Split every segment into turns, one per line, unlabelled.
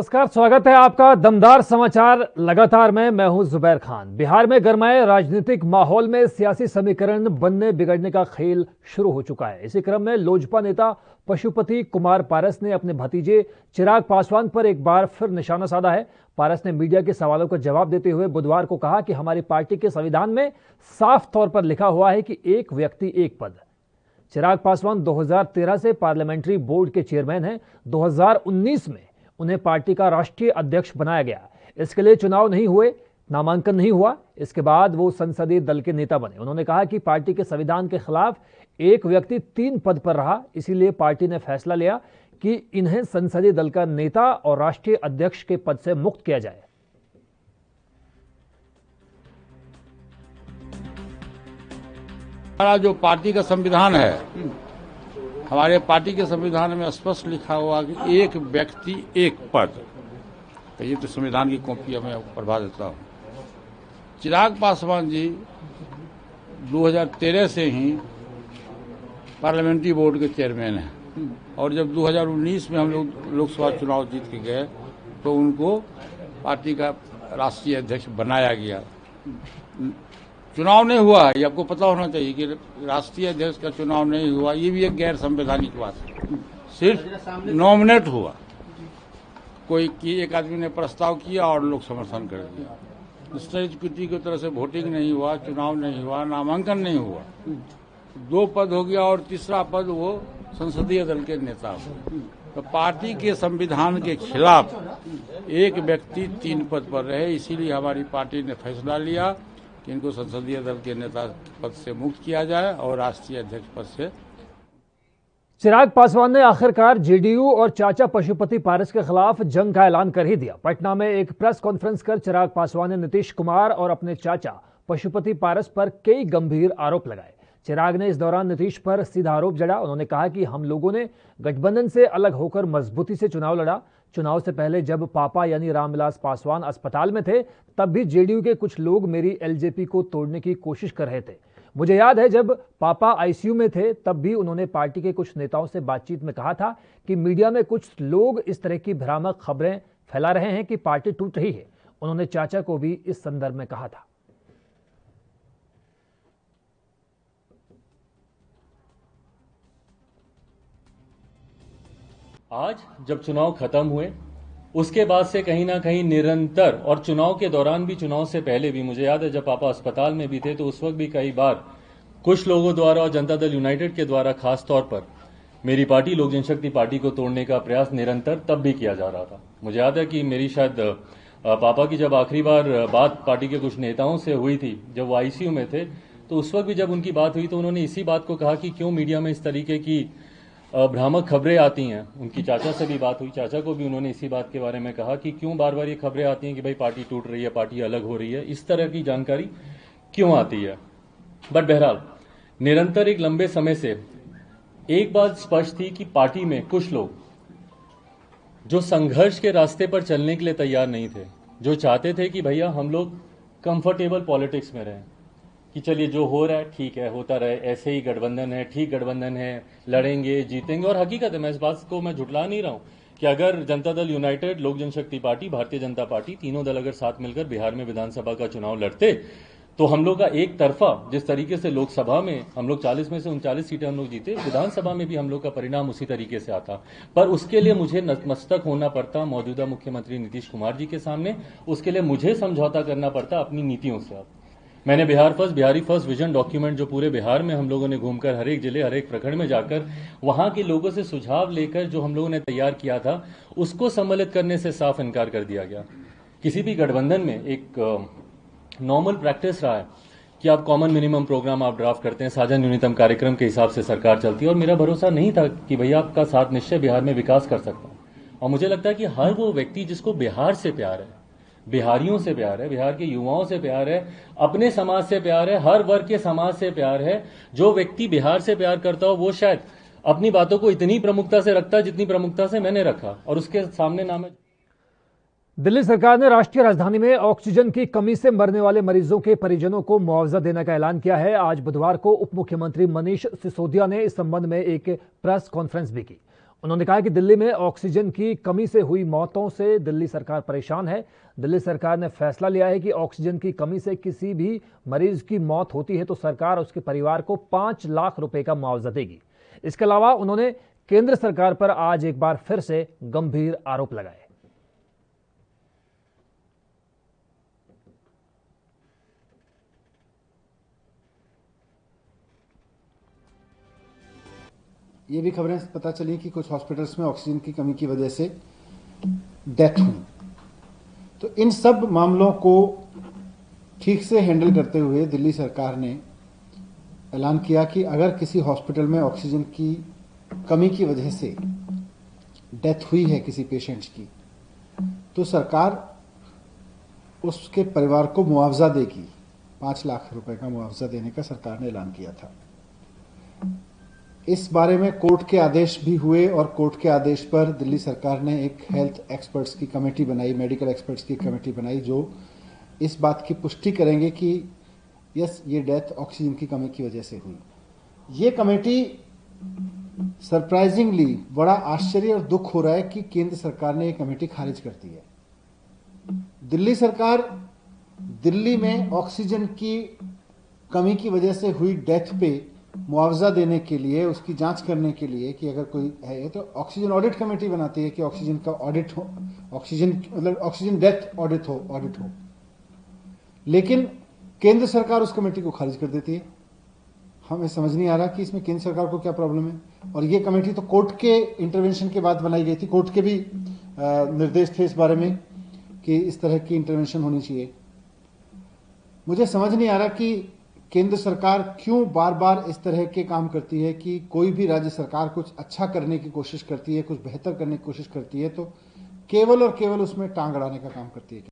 नमस्कार, स्वागत है आपका दमदार समाचार लगातार में। मैं हूं जुबैर खान। बिहार में गरमाए राजनीतिक माहौल में सियासी समीकरण बनने बिगड़ने का खेल शुरू हो चुका है। इसी क्रम में लोजपा नेता पशुपति कुमार पारस ने अपने भतीजे चिराग पासवान पर एक बार फिर निशाना साधा है। पारस ने मीडिया के सवालों का जवाब देते हुए बुधवार को कहा कि हमारी पार्टी के संविधान में साफ तौर पर लिखा हुआ है कि एक व्यक्ति एक पद। चिराग पासवान 2013 से पार्लियामेंट्री बोर्ड के चेयरमैन हैं। 2019 में उन्हें पार्टी का राष्ट्रीय अध्यक्ष बनाया गया। इसके लिए चुनाव नहीं हुए, नामांकन नहीं हुआ। इसके बाद वो संसदीय दल के नेता बने। उन्होंने कहा कि पार्टी के संविधान के खिलाफ एक व्यक्ति 3 पद पर रहा, इसीलिए पार्टी ने फैसला लिया कि इन्हें संसदीय दल का नेता और राष्ट्रीय अध्यक्ष के पद से मुक्त किया जाए।
हमारा जो पार्टी का संविधान है, हमारे पार्टी के संविधान में स्पष्ट लिखा हुआ कि एक व्यक्ति एक पद। तो ये तो संविधान की कॉपी मैं पढ़वा देता हूँ। चिराग पासवान जी 2013 से ही पार्लियामेंट्री बोर्ड के चेयरमैन हैं और जब 2019 में हम लोग लोकसभा चुनाव जीत के गए तो उनको पार्टी का राष्ट्रीय अध्यक्ष बनाया गया। चुनाव नहीं हुआ, ये आपको पता होना चाहिए कि राष्ट्रीय अध्यक्ष का चुनाव नहीं हुआ। ये भी एक गैर संवैधानिक बात है। सिर्फ नॉमिनेट हुआ, कोई की एक आदमी ने प्रस्ताव किया और लोग समर्थन कर दिया। स्टेट इक्विटी की तरह से वोटिंग नहीं हुआ, चुनाव नहीं हुआ, नामांकन नहीं हुआ। 2 पद हो गया और तीसरा पद वो संसदीय दल के नेता हुए। तो पार्टी के संविधान के खिलाफ एक व्यक्ति 3 पद पर रहे, इसीलिए हमारी पार्टी ने फैसला लिया कि इनको संसदीय दल के नेता पद से मुक्त किया जाए और राष्ट्रीय अध्यक्ष पद से।
चिराग पासवान ने आखिरकार जेडीयू और चाचा पशुपति पारस के खिलाफ जंग का ऐलान कर ही दिया। पटना में एक प्रेस कॉन्फ्रेंस कर चिराग पासवान ने नीतीश कुमार और अपने चाचा पशुपति पारस पर कई गंभीर आरोप लगाए। चिराग ने इस दौरान नीतीश पर सीधा आरोप जड़ा। उन्होंने कहा कि हम लोगों ने गठबंधन से अलग होकर मजबूती से चुनाव लड़ा। चुनाव से पहले जब पापा यानी रामविलास पासवान अस्पताल में थे, तब भी जेडीयू के कुछ लोग मेरी एलजेपी को तोड़ने की कोशिश कर रहे थे। मुझे याद है जब पापा आईसीयू में थे, तब भी उन्होंने पार्टी के कुछ नेताओं से बातचीत में कहा था कि मीडिया में कुछ लोग इस तरह की भ्रामक खबरें फैला रहे हैं कि पार्टी टूट रही है। उन्होंने चाचा को भी इस संदर्भ में कहा था।
आज जब चुनाव खत्म हुए उसके बाद से कहीं ना कहीं निरंतर, और चुनाव के दौरान भी, चुनाव से पहले भी, मुझे याद है जब पापा अस्पताल में भी थे तो उस वक्त भी कई बार कुछ लोगों द्वारा और जनता दल यूनाइटेड के द्वारा खास तौर पर मेरी पार्टी लोक जनशक्ति पार्टी को तोड़ने का प्रयास निरंतर तब भी किया जा रहा था। मुझे याद है कि मेरी शायद पापा की जब आखिरी बार बात पार्टी के कुछ नेताओं से हुई थी जब वो आईसीयू में थे, तो उस वक्त भी जब उनकी बात हुई तो उन्होंने इसी बात को कहा कि क्यों मीडिया में इस तरीके की भ्रामक खबरें आती हैं। उनकी चाचा से भी बात हुई, चाचा को भी उन्होंने इसी बात के बारे में कहा कि क्यों बार बार ये खबरें आती हैं कि भाई पार्टी टूट रही है, पार्टी अलग हो रही है, इस तरह की जानकारी क्यों आती है। बट बहरहाल निरंतर एक लंबे समय से एक बात स्पष्ट थी कि पार्टी में कुछ लोग जो संघर्ष के रास्ते पर चलने के लिए तैयार नहीं थे, जो चाहते थे कि भैया हम लोग कंफर्टेबल पॉलिटिक्स में रहें, कि चलिए जो हो रहा है ठीक है, होता रहे, ऐसे ही गठबंधन है, ठीक गठबंधन है, लड़ेंगे जीतेंगे। और हकीकत है, मैं इस बात को मैं झुटला नहीं रहा हूं कि अगर जनता दल यूनाइटेड, लोक जनशक्ति पार्टी, भारतीय जनता पार्टी, तीनों दल अगर साथ मिलकर बिहार में विधानसभा का चुनाव लड़ते तो हम लोग का एक तरफा, जिस तरीके से लोकसभा में हम लोग 40 में से 39 सीटें हम लोग जीते, विधानसभा में भी हम लोग का परिणाम उसी तरीके से आता। पर उसके लिए मुझे नतमस्तक होना पड़ता मौजूदा मुख्यमंत्री नीतीश कुमार जी के सामने। उसके लिए मुझे समझौता करना पड़ता अपनी नीतियों से। मैंने Bihar first, Bihari first vision document जो पूरे बिहार में हम लोगों ने घूमकर हर एक जिले, हर एक प्रखंड में जाकर वहां के लोगों से सुझाव लेकर जो हम लोगों ने तैयार किया था, उसको सम्मिलित करने से साफ इनकार कर दिया गया। किसी भी गठबंधन में एक नॉर्मल प्रैक्टिस रहा है कि आप कॉमन मिनिमम प्रोग्राम आप ड्राफ्ट करते हैं, साझा न्यूनतम कार्यक्रम के हिसाब से सरकार चलती है। और मेरा भरोसा नहीं था कि भैया आपका साथ निश्चय बिहार में विकास कर सकता हूं। और मुझे लगता है कि हर वो व्यक्ति जिसको बिहार से प्यार है, बिहारियों से प्यार है, बिहार के युवाओं से प्यार है, अपने समाज से प्यार है, हर वर्ग के समाज से प्यार है, जो व्यक्ति बिहार से प्यार करता हो वो शायद अपनी बातों को इतनी प्रमुखता से रखता है जितनी प्रमुखता से मैंने रखा। और उसके सामने नाम है।
दिल्ली सरकार ने राष्ट्रीय राजधानी में ऑक्सीजन की कमी से मरने वाले मरीजों के परिजनों को मुआवजा देने का ऐलान किया है। आज बुधवार को उप मुख्यमंत्री मनीष सिसोदिया ने इस संबंध में एक प्रेस कॉन्फ्रेंस भी की। उन्होंने कहा कि दिल्ली में ऑक्सीजन की कमी से हुई मौतों से दिल्ली सरकार परेशान है। दिल्ली सरकार ने फैसला लिया है कि ऑक्सीजन की कमी से किसी भी मरीज की मौत होती है तो सरकार उसके परिवार को 5 लाख रुपए का मुआवजा देगी। इसके अलावा उन्होंने केंद्र सरकार पर आज एक बार फिर से गंभीर आरोप लगाए।
ये भी खबरें पता चली कि कुछ हॉस्पिटल्स में ऑक्सीजन की कमी की वजह से डेथ हुई। तो इन सब मामलों को ठीक से हैंडल करते हुए दिल्ली सरकार ने ऐलान किया कि अगर किसी हॉस्पिटल में ऑक्सीजन की कमी की वजह से डेथ हुई है किसी पेशेंट्स की, तो सरकार उसके परिवार को मुआवजा देगी। 5 लाख रुपए का मुआवजा देने का सरकार ने ऐलान किया था। इस बारे में कोर्ट के आदेश भी हुए और कोर्ट के आदेश पर दिल्ली सरकार ने एक हेल्थ एक्सपर्ट्स की कमेटी बनाई, मेडिकल एक्सपर्ट्स की कमेटी बनाई, जो इस बात की पुष्टि करेंगे कि यस, ये डेथ ऑक्सीजन की कमी की वजह से हुई। ये कमेटी सरप्राइजिंगली बड़ा आश्चर्य और दुख हो रहा है कि केंद्र सरकार ने ये कमेटी खारिज कर दी है। दिल्ली सरकार दिल्ली में ऑक्सीजन की कमी की वजह से हुई डेथ पे मुआवजा देने के लिए, उसकी जांच करने के लिए कि अगर कोई है तो ऑक्सीजन ऑडिट कमेटी बनाती है कि ऑक्सीजन का ऑडिट हो, ऑक्सीजन मतलब ऑक्सीजन डेथ ऑडिट हो। लेकिन केंद्र सरकार उस कमेटी को खारिज कर देती है। हमें समझ नहीं आ रहा कि इसमें केंद्र सरकार को क्या प्रॉब्लम है। और ये कमेटी तो कोर्ट के इंटरवेंशन के बाद बनाई गई थी। कोर्ट के भी निर्देश थे इस बारे में कि इस तरह की इंटरवेंशन होनी चाहिए। मुझे समझ नहीं आ रहा कि केंद्र सरकार क्यों बार बार इस तरह के काम करती है कि कोई भी राज्य सरकार कुछ अच्छा करने की कोशिश करती है, कुछ बेहतर करने की कोशिश करती है तो केवल और केवल उसमें टांग अड़ाने का काम करती है।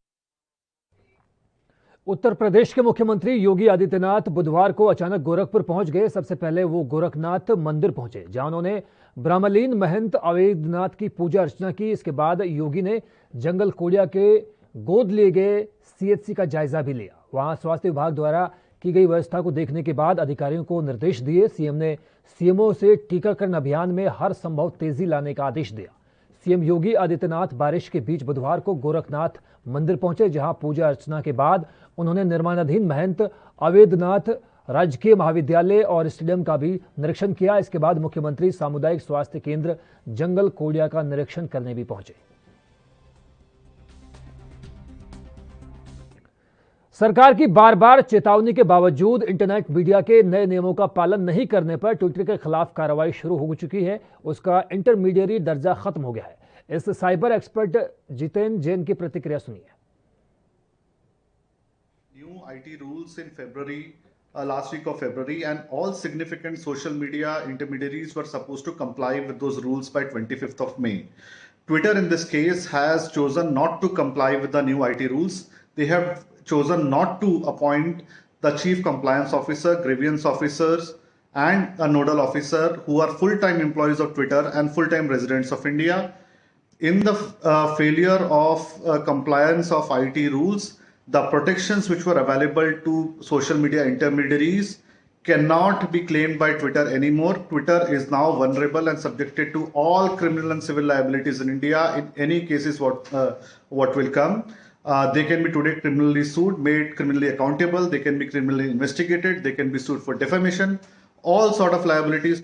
उत्तर प्रदेश के मुख्यमंत्री योगी आदित्यनाथ बुधवार को अचानक गोरखपुर पहुंच गए। सबसे पहले वो गोरखनाथ मंदिर पहुंचे, जहां उन्होंने ब्रह्मलीन महंत अवैधनाथ की पूजा अर्चना की। इसके बाद योगी ने जंगल कोड़िया के गोद लिए गए सीएचसी का जायजा भी लिया। वहां स्वास्थ्य विभाग द्वारा की गई व्यवस्था को देखने के बाद अधिकारियों को निर्देश दिए। सीएम ने सीएमओ से टीकाकरण अभियान में हर संभव तेजी लाने का आदेश दिया। सीएम योगी आदित्यनाथ बारिश के बीच बुधवार को गोरखनाथ मंदिर पहुंचे, जहां पूजा अर्चना के बाद उन्होंने निर्माणाधीन महंत अवैधनाथ राजकीय महाविद्यालय और स्टेडियम का भी निरीक्षण किया। इसके बाद मुख्यमंत्री सामुदायिक स्वास्थ्य केंद्र जंगल कोड़िया का निरीक्षण करने भी पहुंचे। सरकार की बार बार चेतावनी के बावजूद इंटरनेट मीडिया के नए नियमों का पालन नहीं करने पर ट्विटर के खिलाफ कार्रवाई शुरू हो चुकी है। उसका इंटरमीडिएरी दर्जा खत्म हो गया है। इस साइबर एक्सपर्ट जितेंद्र जैन की प्रतिक्रिया सुनिए।
New IT rules in February, last week of February, and all significant social media intermediaries were supposed to comply with those rules by 25th of May. Twitter in this case has chosen not to comply with the new IT rules. They have chosen not to appoint the chief compliance officer, grievance officers, and a nodal officer who are full-time employees of Twitter and full-time residents of India. In the failure of compliance of IT rules, the protections which were available to social media intermediaries cannot be claimed by Twitter anymore. Twitter is now vulnerable and subjected to all criminal and civil liabilities in India in any cases what will come. They can be today criminally sued, made criminally accountable, they can be criminally investigated, they can be sued for defamation, all sort of liabilities.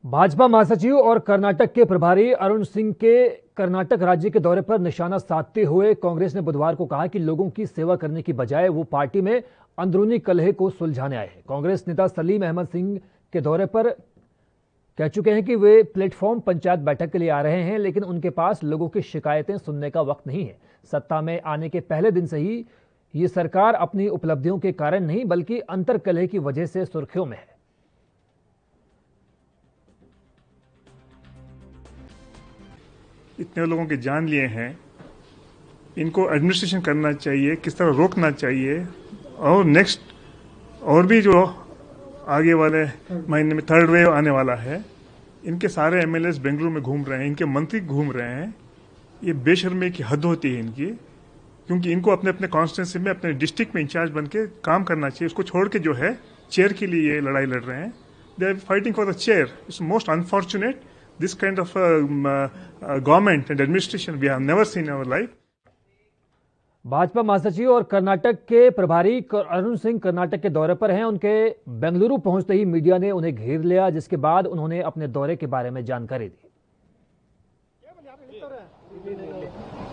Bhajpa महासचिव और कर्नाटक के प्रभारी अरुण सिंह के कर्नाटक राज्य के दौरे पर निशाना साधते हुए कांग्रेस ने बुधवार को कहा कि लोगों की सेवा करने की बजाय वो पार्टी में अंदरूनी कलह को सुलझाने आए हैं। कांग्रेस नेता सलीम अहमद सिंह के दौरे पर कह चुके हैं कि वे प्लेटफॉर्म पंचायत बैठक के लिए आ रहे हैं, लेकिन उनके पास लोगों की शिकायतें सुनने का वक्त नहीं है। सत्ता में आने के पहले दिन से ही ये सरकार अपनी उपलब्धियों के कारण नहीं बल्कि अंतर्कलह की वजह से सुर्खियों में है।
इतने लोगों के जान लिए हैं, इनको एडमिनिस्ट्रेशन करना चाहिए, किस तरह रोकना चाहिए। और नेक्स्ट और भी जो आगे वाले महीने में थर्ड वेव आने वाला है, इनके सारे एमएलएस बेंगलुरु में घूम रहे हैं, इनके मंत्री घूम रहे हैं। ये बेशर्मी की हद होती है इनकी, क्योंकि इनको अपने अपने कॉन्स्टिट्यूंसी में अपने डिस्ट्रिक्ट में इंचार्ज बन के काम करना चाहिए। उसको छोड़ के जो है चेयर के लिए ये लड़ाई लड़ रहे हैं। They are fighting for the chair. It's most unfortunate, this kind of government and administration we have never seen in our life.
Bhajpa महासचिव और कर्नाटक के प्रभारी अरुण सिंह कर्नाटक के दौरे पर हैं। उनके बेंगलुरु पहुंचते ही मीडिया ने उन्हें घेर लिया, जिसके बाद उन्होंने अपने दौरे के बारे में जानकारी दी।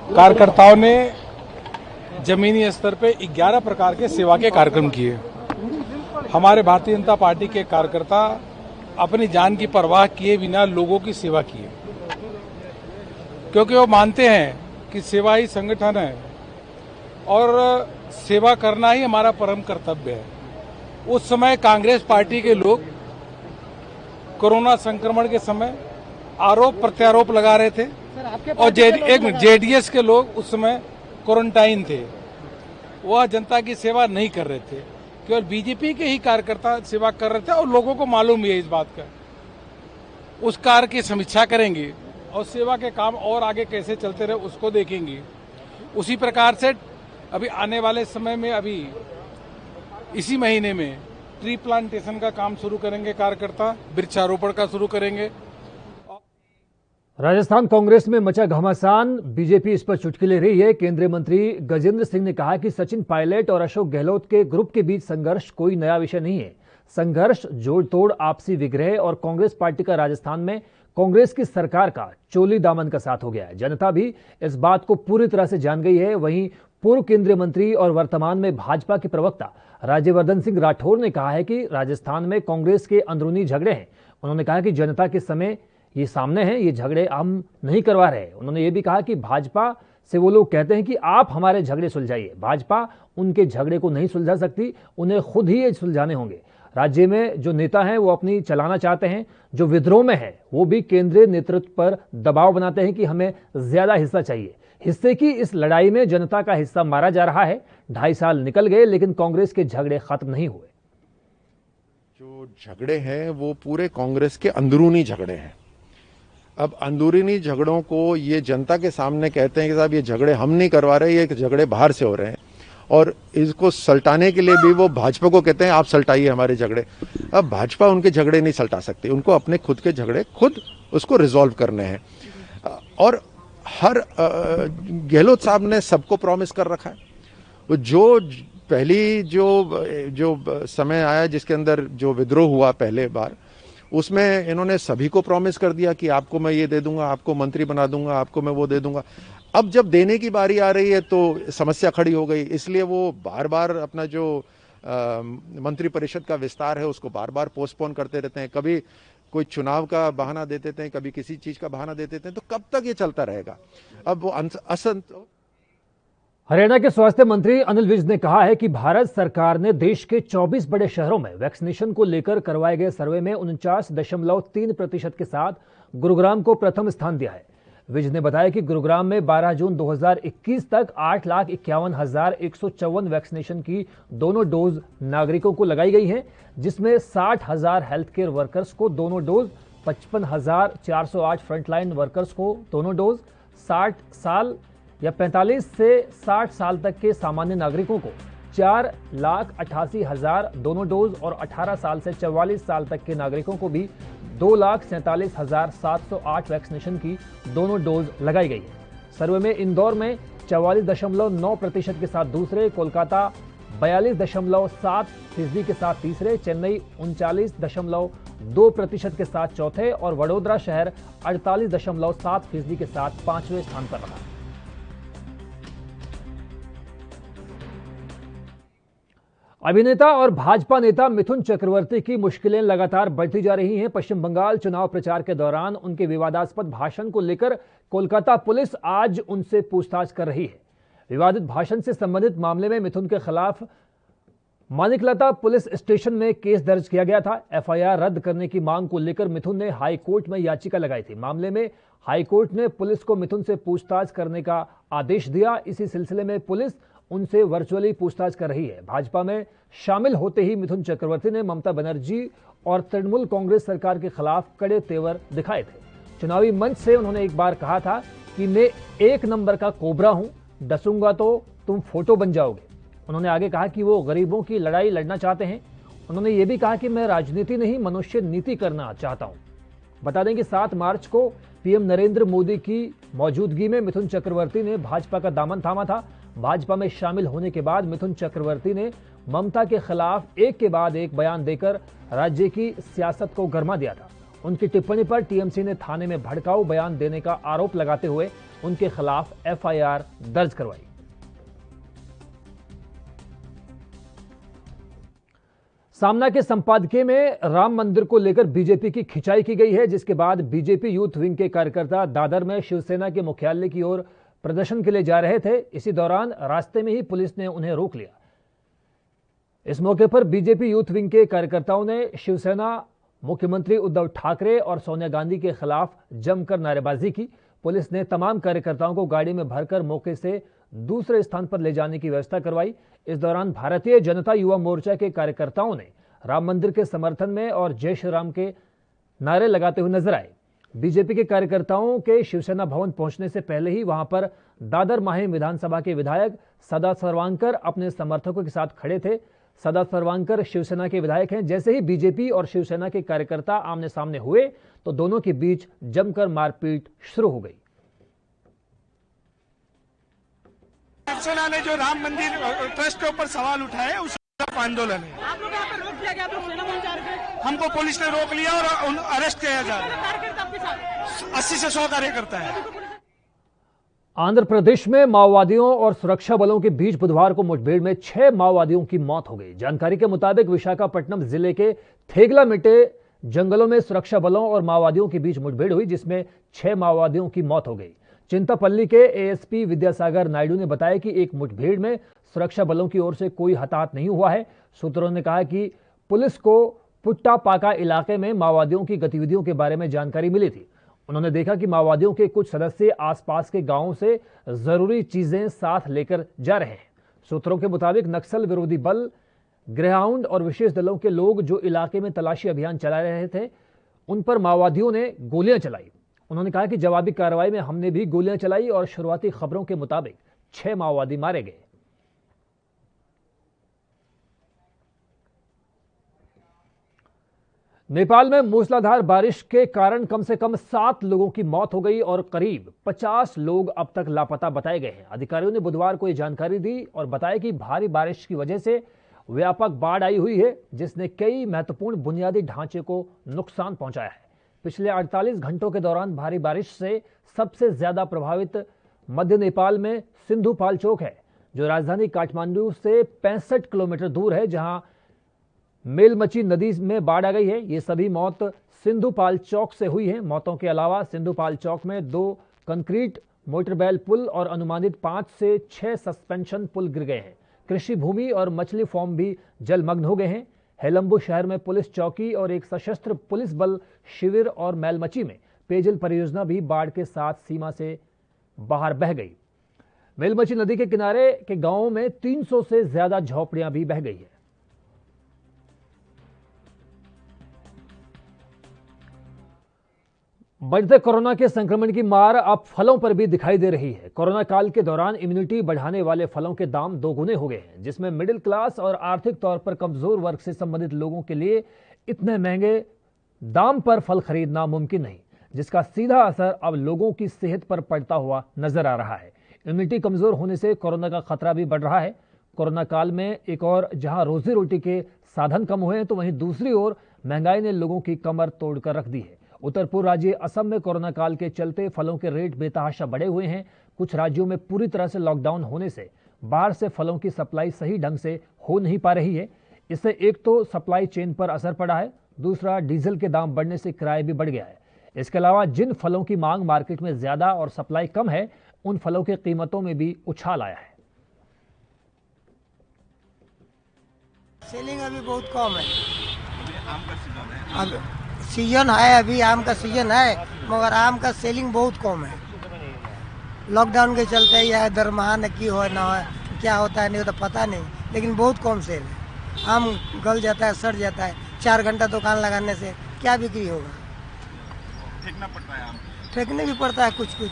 कार्यकर्ताओं ने जमीनी स्तर पे 11 प्रकार के सेवा के कार्यक्रम किए। हमारे भारतीय जनता पार्टी के कार्यकर्ता अपनी जान की परवाह किए बिना लोगों की सेवा किए, क्योंकि वो मानते हैं कि सेवा ही संगठन है और सेवा करना ही हमारा परम कर्तव्य है। उस समय कांग्रेस पार्टी के लोग कोरोना संक्रमण के समय आरोप प्रत्यारोप लगा रहे थे और जेडीएस के लोग उस समय क्वारंटाइन थे, वह जनता की सेवा नहीं कर रहे थे। केवल बीजेपी के ही कार्यकर्ता सेवा कर रहे थे और लोगों को मालूम भी है इस बात का। उस कार्य की समीक्षा करेंगे और सेवा के काम और आगे कैसे चलते रहे उसको देखेंगे। उसी प्रकार से अभी आने वाले समय में, अभी इसी महीने में ट्री प्लांटेशन का काम शुरू करेंगे कार्यकर्ता, वृक्षारोपण का शुरू करेंगे।
राजस्थान कांग्रेस में मचा घमासान, बीजेपी इस पर चुटकी ले रही है। केंद्रीय मंत्री गजेंद्र सिंह ने कहा कि सचिन पायलट और अशोक गहलोत के ग्रुप के बीच संघर्ष कोई नया विषय नहीं है। संघर्ष, जोड़ तोड़, आपसी विग्रह और कांग्रेस पार्टी का राजस्थान में कांग्रेस की सरकार का चोली दामन का साथ हो गया है। जनता भी इस बात को पूरी तरह से जान गई है। वहीं पूर्व केंद्रीय मंत्री और वर्तमान में भाजपा के प्रवक्ता राज्यवर्धन सिंह राठौर ने कहा है कि राजस्थान में कांग्रेस के अंदरूनी झगड़े हैं। उन्होंने कहा कि जनता के समय ये सामने हैं, ये झगड़े हम नहीं करवा रहे। उन्होंने ये भी कहा कि भाजपा से वो लोग कहते हैं कि आप हमारे झगड़े सुलझाइए। भाजपा उनके झगड़े को नहीं सुलझा सकती, उन्हें खुद ही ये सुलझाने होंगे। राज्य में जो नेता हैं वो अपनी चलाना चाहते हैं, जो विद्रोह में है वो भी केंद्रीय नेतृत्व पर दबाव बनाते हैं कि हमें ज्यादा हिस्सा चाहिए। हिस्से की इस लड़ाई में जनता का हिस्सा मारा जा रहा है। 2.5 साल निकल गए लेकिन कांग्रेस के झगड़े खत्म नहीं हुए।
जो झगड़े हैं वो पूरे कांग्रेस के अंदरूनी झगड़े हैं। अब अंदरूनी झगड़ों को ये जनता के सामने कहते हैं कि साहब ये झगड़े हम नहीं करवा रहे, ये झगड़े बाहर से हो रहे हैं, और इसको सल्टाने के लिए भी वो भाजपा को कहते हैं आप सल्टाइए हमारे झगड़े। अब भाजपा उनके झगड़े नहीं सल्टा सकती, उनको अपने खुद के झगड़े खुद उसको रिजॉल्व करने हैं। और हर गहलोत साहब ने सबको प्रॉमिस कर रखा है। जो पहली जो समय आया जिसके अंदर जो विद्रोह हुआ पहले बार, उसमें इन्होंने सभी को प्रॉमिस कर दिया कि आपको मैं ये दे दूंगा, आपको मंत्री बना दूंगा, आपको मैं वो दे दूंगा। अब जब देने की बारी आ रही है तो समस्या खड़ी हो गई, इसलिए वो बार बार अपना जो मंत्री परिषद का विस्तार है उसको बार बार पोस्टपोन करते रहते हैं। कभी कोई चुनाव का बहाना दे देते हैं, कभी किसी चीज का बहाना दे देते हैं। तो कब तक ये चलता रहेगा? अब वो
हरियाणा के स्वास्थ्य मंत्री अनिल विज ने कहा है कि भारत सरकार ने देश के 24 बड़े शहरों में वैक्सीनेशन को लेकर करवाए गए सर्वे में 49.3% के साथ गुरुग्राम को प्रथम स्थान दिया है। विज ने बताया कि गुरुग्राम में 12 जून 2021 तक 8,51,154 वैक्सीनेशन की दोनों डोज नागरिकों को लगाई गई हैं, जिसमें 60,000 हेल्थ केयर वर्कर्स को दोनों डोज, 55,408 फ्रंटलाइन वर्कर्स को दोनों डोज, 60 साल या 45 से 60 साल तक के सामान्य नागरिकों को 4,88,000 दोनों डोज और 18 साल से 44 साल तक के नागरिकों को भी 2,47,708 वैक्सीनेशन की दोनों डोज लगाई गई है। सर्वे में इंदौर में 44.9% के साथ दूसरे, कोलकाता 42.7% के साथ तीसरे, चेन्नई 39.2% के साथ चौथे और वडोदरा शहर 48.7% के साथ 5वें स्थान पर रहा। अभिनेता और भाजपा नेता मिथुन चक्रवर्ती की मुश्किलें लगातार बढ़ती जा रही हैं। पश्चिम बंगाल चुनाव प्रचार के दौरान उनके विवादास्पद भाषण को लेकर कोलकाता पुलिस आज उनसे पूछताछ कर रही है। विवादित भाषण से संबंधित मामले में मिथुन के खिलाफ मानिकलता पुलिस स्टेशन में केस दर्ज किया गया था। एफआईआर रद्द करने की मांग को लेकर मिथुन ने हाईकोर्ट में याचिका लगाई थी। मामले में हाईकोर्ट ने पुलिस को मिथुन से पूछताछ करने का आदेश दिया। इसी सिलसिले में पुलिस उनसे वर्चुअली पूछताछ कर रही है। भाजपा में शामिल होते ही मिथुन चक्रवर्ती ने ममता बनर्जी और तृणमूल कांग्रेस सरकार के खिलाफ कड़े तेवर दिखाए थे। चुनावी मंच से उन्होंने एक बार कहा था कि मैं 1 नंबर का कोबरा हूं, डसूंगा तो तुम फोटो बन जाओगे। उन्होंने आगे कहा कि वो गरीबों की लड़ाई लड़ना चाहते हैं। उन्होंने ये भी कहा कि मैं राजनीति नहीं, मनुष्य नीति करना चाहता हूं। बता दें कि 7 मार्च को पीएम नरेंद्र मोदी की मौजूदगी में मिथुन चक्रवर्ती ने भाजपा का दामन थामा था। भाजपा में शामिल होने के बाद मिथुन चक्रवर्ती ने ममता के खिलाफ एक के बाद एक बयान देकर राज्य की सियासत को गरमा दिया था। उनकी टिप्पणी पर टीएमसी ने थाने में भड़काऊ बयान देने का आरोप लगाते हुए उनके खिलाफ एफआईआर दर्ज करवाई। सामना के संपादकीय में राम मंदिर को लेकर बीजेपी की खिंचाई की गई है, जिसके बाद बीजेपी यूथ विंग के कार्यकर्ता दादर में शिवसेना के मुख्यालय की ओर प्रदर्शन के लिए जा रहे थे। इसी दौरान रास्ते में ही पुलिस ने उन्हें रोक लिया। इस मौके पर बीजेपी यूथ विंग के कार्यकर्ताओं ने शिवसेना, मुख्यमंत्री उद्धव ठाकरे और सोनिया गांधी के खिलाफ जमकर नारेबाजी की। पुलिस ने तमाम कार्यकर्ताओं को गाड़ी में भरकर मौके से दूसरे स्थान पर ले जाने की व्यवस्था करवाई। इस दौरान भारतीय जनता युवा मोर्चा के कार्यकर्ताओं ने राम मंदिर के समर्थन में और जय श्री राम के नारे लगाते हुए नजर आए। बीजेपी के कार्यकर्ताओं के शिवसेना भवन पहुंचने से पहले ही वहां पर दादर माहिम विधानसभा के विधायक सदा सर्वांकर अपने समर्थकों के साथ खड़े थे। सदा सर्वांकर शिवसेना के विधायक हैं। जैसे ही बीजेपी और शिवसेना के कार्यकर्ता आमने सामने हुए तो दोनों के बीच जमकर मारपीट शुरू हो गई।
शिवसेना ने जो राम मंदिर ट्रस्ट के ऊपर सवाल उठाए उस आंदोलन है।
आप लोग यहाँ पे रोक दिया गया, आप लोग सेना बन जा रहे थे।
हमको पुलिस ने रोक लिया और अरेस्ट किया जा रहा है। 80 से 100 कार्यकर्ता है।
आंध्र प्रदेश में माओवादियों और सुरक्षा बलों के बीच बुधवार को मुठभेड़ में 6 माओवादियों की मौत हो गई। जानकारी के मुताबिक विशाखापट्टनम जिले के थेगलामिटे जंगलों में सुरक्षा बलों और माओवादियों के बीच मुठभेड़ हुई, जिसमें 6 माओवादियों की मौत हो गई। चिंतापल्ली के एएसपी विद्यासागर नायडू ने बताया कि एक मुठभेड़ में सुरक्षा बलों की ओर से कोई हताहत नहीं हुआ है। सूत्रों ने कहा कि पुलिस को पुट्टापाका इलाके में माओवादियों की गतिविधियों के बारे में जानकारी मिली थी। उन्होंने देखा कि माओवादियों के कुछ सदस्य आसपास के गांवों से जरूरी चीजें साथ लेकर जा रहे हैं। सूत्रों के मुताबिक नक्सल विरोधी बल, ग्रेहाउंड और विशेष दलों के लोग जो इलाके में तलाशी अभियान चला रहे थे, उन पर माओवादियों ने गोलियां चलाई। उन्होंने कहा कि जवाबी कार्रवाई में हमने भी गोलियां चलाई और शुरुआती खबरों के मुताबिक 6 माओवादी मारे गए। नेपाल में मूसलाधार बारिश के कारण कम से कम 7 लोगों की मौत हो गई और करीब 50 लोग अब तक लापता बताए गए हैं। अधिकारियों ने बुधवार को यह जानकारी दी और बताया कि भारी बारिश की वजह से व्यापक बाढ़ आई हुई है, जिसने कई महत्वपूर्ण बुनियादी ढांचे को नुकसान पहुंचाया है। पिछले 48 घंटों के दौरान भारी बारिश से सबसे ज्यादा प्रभावित मध्य नेपाल में सिंधुपाल चौक है, जो राजधानी काठमांडू से 65 किलोमीटर दूर है, जहां मेलमची नदी में बाढ़ आ गई है। ये सभी मौत सिंधुपाल चौक से हुई है। मौतों के अलावा सिंधुपाल चौक में 2 कंक्रीट मोटरबेल पुल और अनुमानित 5 से 6 सस्पेंशन पुल गिर गए हैं। कृषि भूमि और मछली फार्म भी जलमग्न हो गए हैं। हेलंबू शहर में पुलिस चौकी और एक सशस्त्र पुलिस बल शिविर और मैलमची में पेयजल परियोजना भी बाढ़ के साथ सीमा से बाहर बह गई। मेलमची नदी के किनारे के गांवों में 300 से ज्यादा झोपड़ियां भी बह गई है। बढ़ते कोरोना के संक्रमण की मार अब फलों पर भी दिखाई दे रही है। कोरोना काल के दौरान इम्यूनिटी बढ़ाने वाले फलों के दाम दोगुने हो गए हैं, जिसमें मिडिल क्लास और आर्थिक तौर पर कमजोर वर्ग से संबंधित लोगों के लिए इतने महंगे दाम पर फल खरीदना मुमकिन नहीं, जिसका सीधा असर अब लोगों की सेहत पर पड़ता हुआ नजर आ रहा है। इम्यूनिटी कमजोर होने से कोरोना का खतरा भी बढ़ रहा है। कोरोना काल में एक और जहां रोजी रोटी के साधन कम हुए हैं, तो वहीं दूसरी ओर महंगाई ने लोगों की कमर तोड़कर रख दी है। उत्तर पूर्व राज्य असम में कोरोना काल के चलते फलों के रेट बेतहाशा बढ़े हुए हैं। कुछ राज्यों में पूरी तरह से लॉकडाउन होने से बाहर से फलों की सप्लाई सही ढंग से हो नहीं पा रही है। इससे एक तो सप्लाई चेन पर असर पड़ा है, दूसरा डीजल के दाम बढ़ने से किराया भी बढ़ गया है। इसके अलावा जिन फलों की मांग मार्केट में ज्यादा और सप्लाई कम है, उन फलों की कीमतों में भी उछाल आया है।
सेलिंग अभी बहुत कम है। आम का सीजन है, अब सीजन है, अभी आम का सीजन है, मगर आम का सेलिंग बहुत कम है। लॉकडाउन के चलते या दरमाहा न की हो ना हो, क्या होता है नहीं होता पता नहीं, लेकिन बहुत कम सेल है। आम गल जाता है, सड़ जाता है। 4 घंटा दुकान लगाने से क्या बिक्री होगा?
फेंकना पड़ता है आम,
फेंकने भी पड़ता है कुछ कुछ।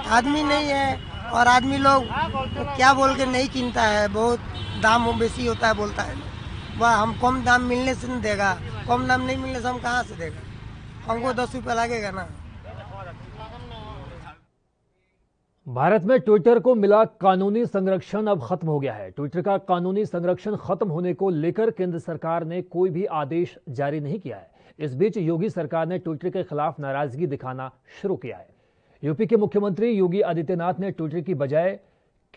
आदमी नहीं है और आदमी लोग तो क्या बोल के नहीं कीनता है, बहुत दाम बेसी होता है बोलता है। वह हम कम दाम मिलने से नहीं देगा, कम दाम नहीं मिलने से हम कहाँ से देगा, हमको 10 रुपया लगेगा ना।
भारत में ट्विटर को मिला कानूनी संरक्षण अब खत्म हो गया है। ट्विटर का कानूनी संरक्षण खत्म होने को लेकर केंद्र सरकार ने कोई भी आदेश जारी नहीं किया है। इस बीच योगी सरकार ने ट्विटर के खिलाफ नाराजगी दिखाना शुरू किया है। यूपी के मुख्यमंत्री योगी आदित्यनाथ ने ट्विटर की बजाय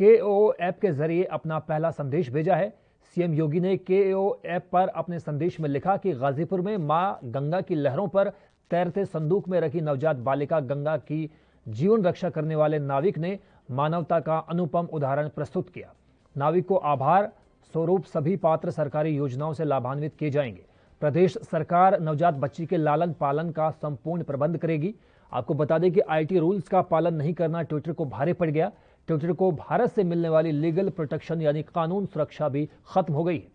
KO ऐप के जरिए अपना पहला संदेश भेजा है। सीएम योगी ने KO ऐप पर अपने संदेश में लिखा कि गाजीपुर में मां गंगा की लहरों पर तैरते संदूक में रखी नवजात बालिका गंगा की जीवन रक्षा करने वाले नाविक ने मानवता का अनुपम उदाहरण प्रस्तुत किया। नाविक को आभार स्वरूप सभी पात्र सरकारी योजनाओं से लाभान्वित किए जाएंगे। प्रदेश सरकार नवजात बच्ची के लालन पालन का संपूर्ण प्रबंध करेगी। आपको बता दें कि IT रूल्स का पालन नहीं करना ट्विटर को भारी पड़ गया। ट्विटर को भारत से मिलने वाली लीगल प्रोटेक्शन यानी कानून सुरक्षा भी खत्म हो गई है।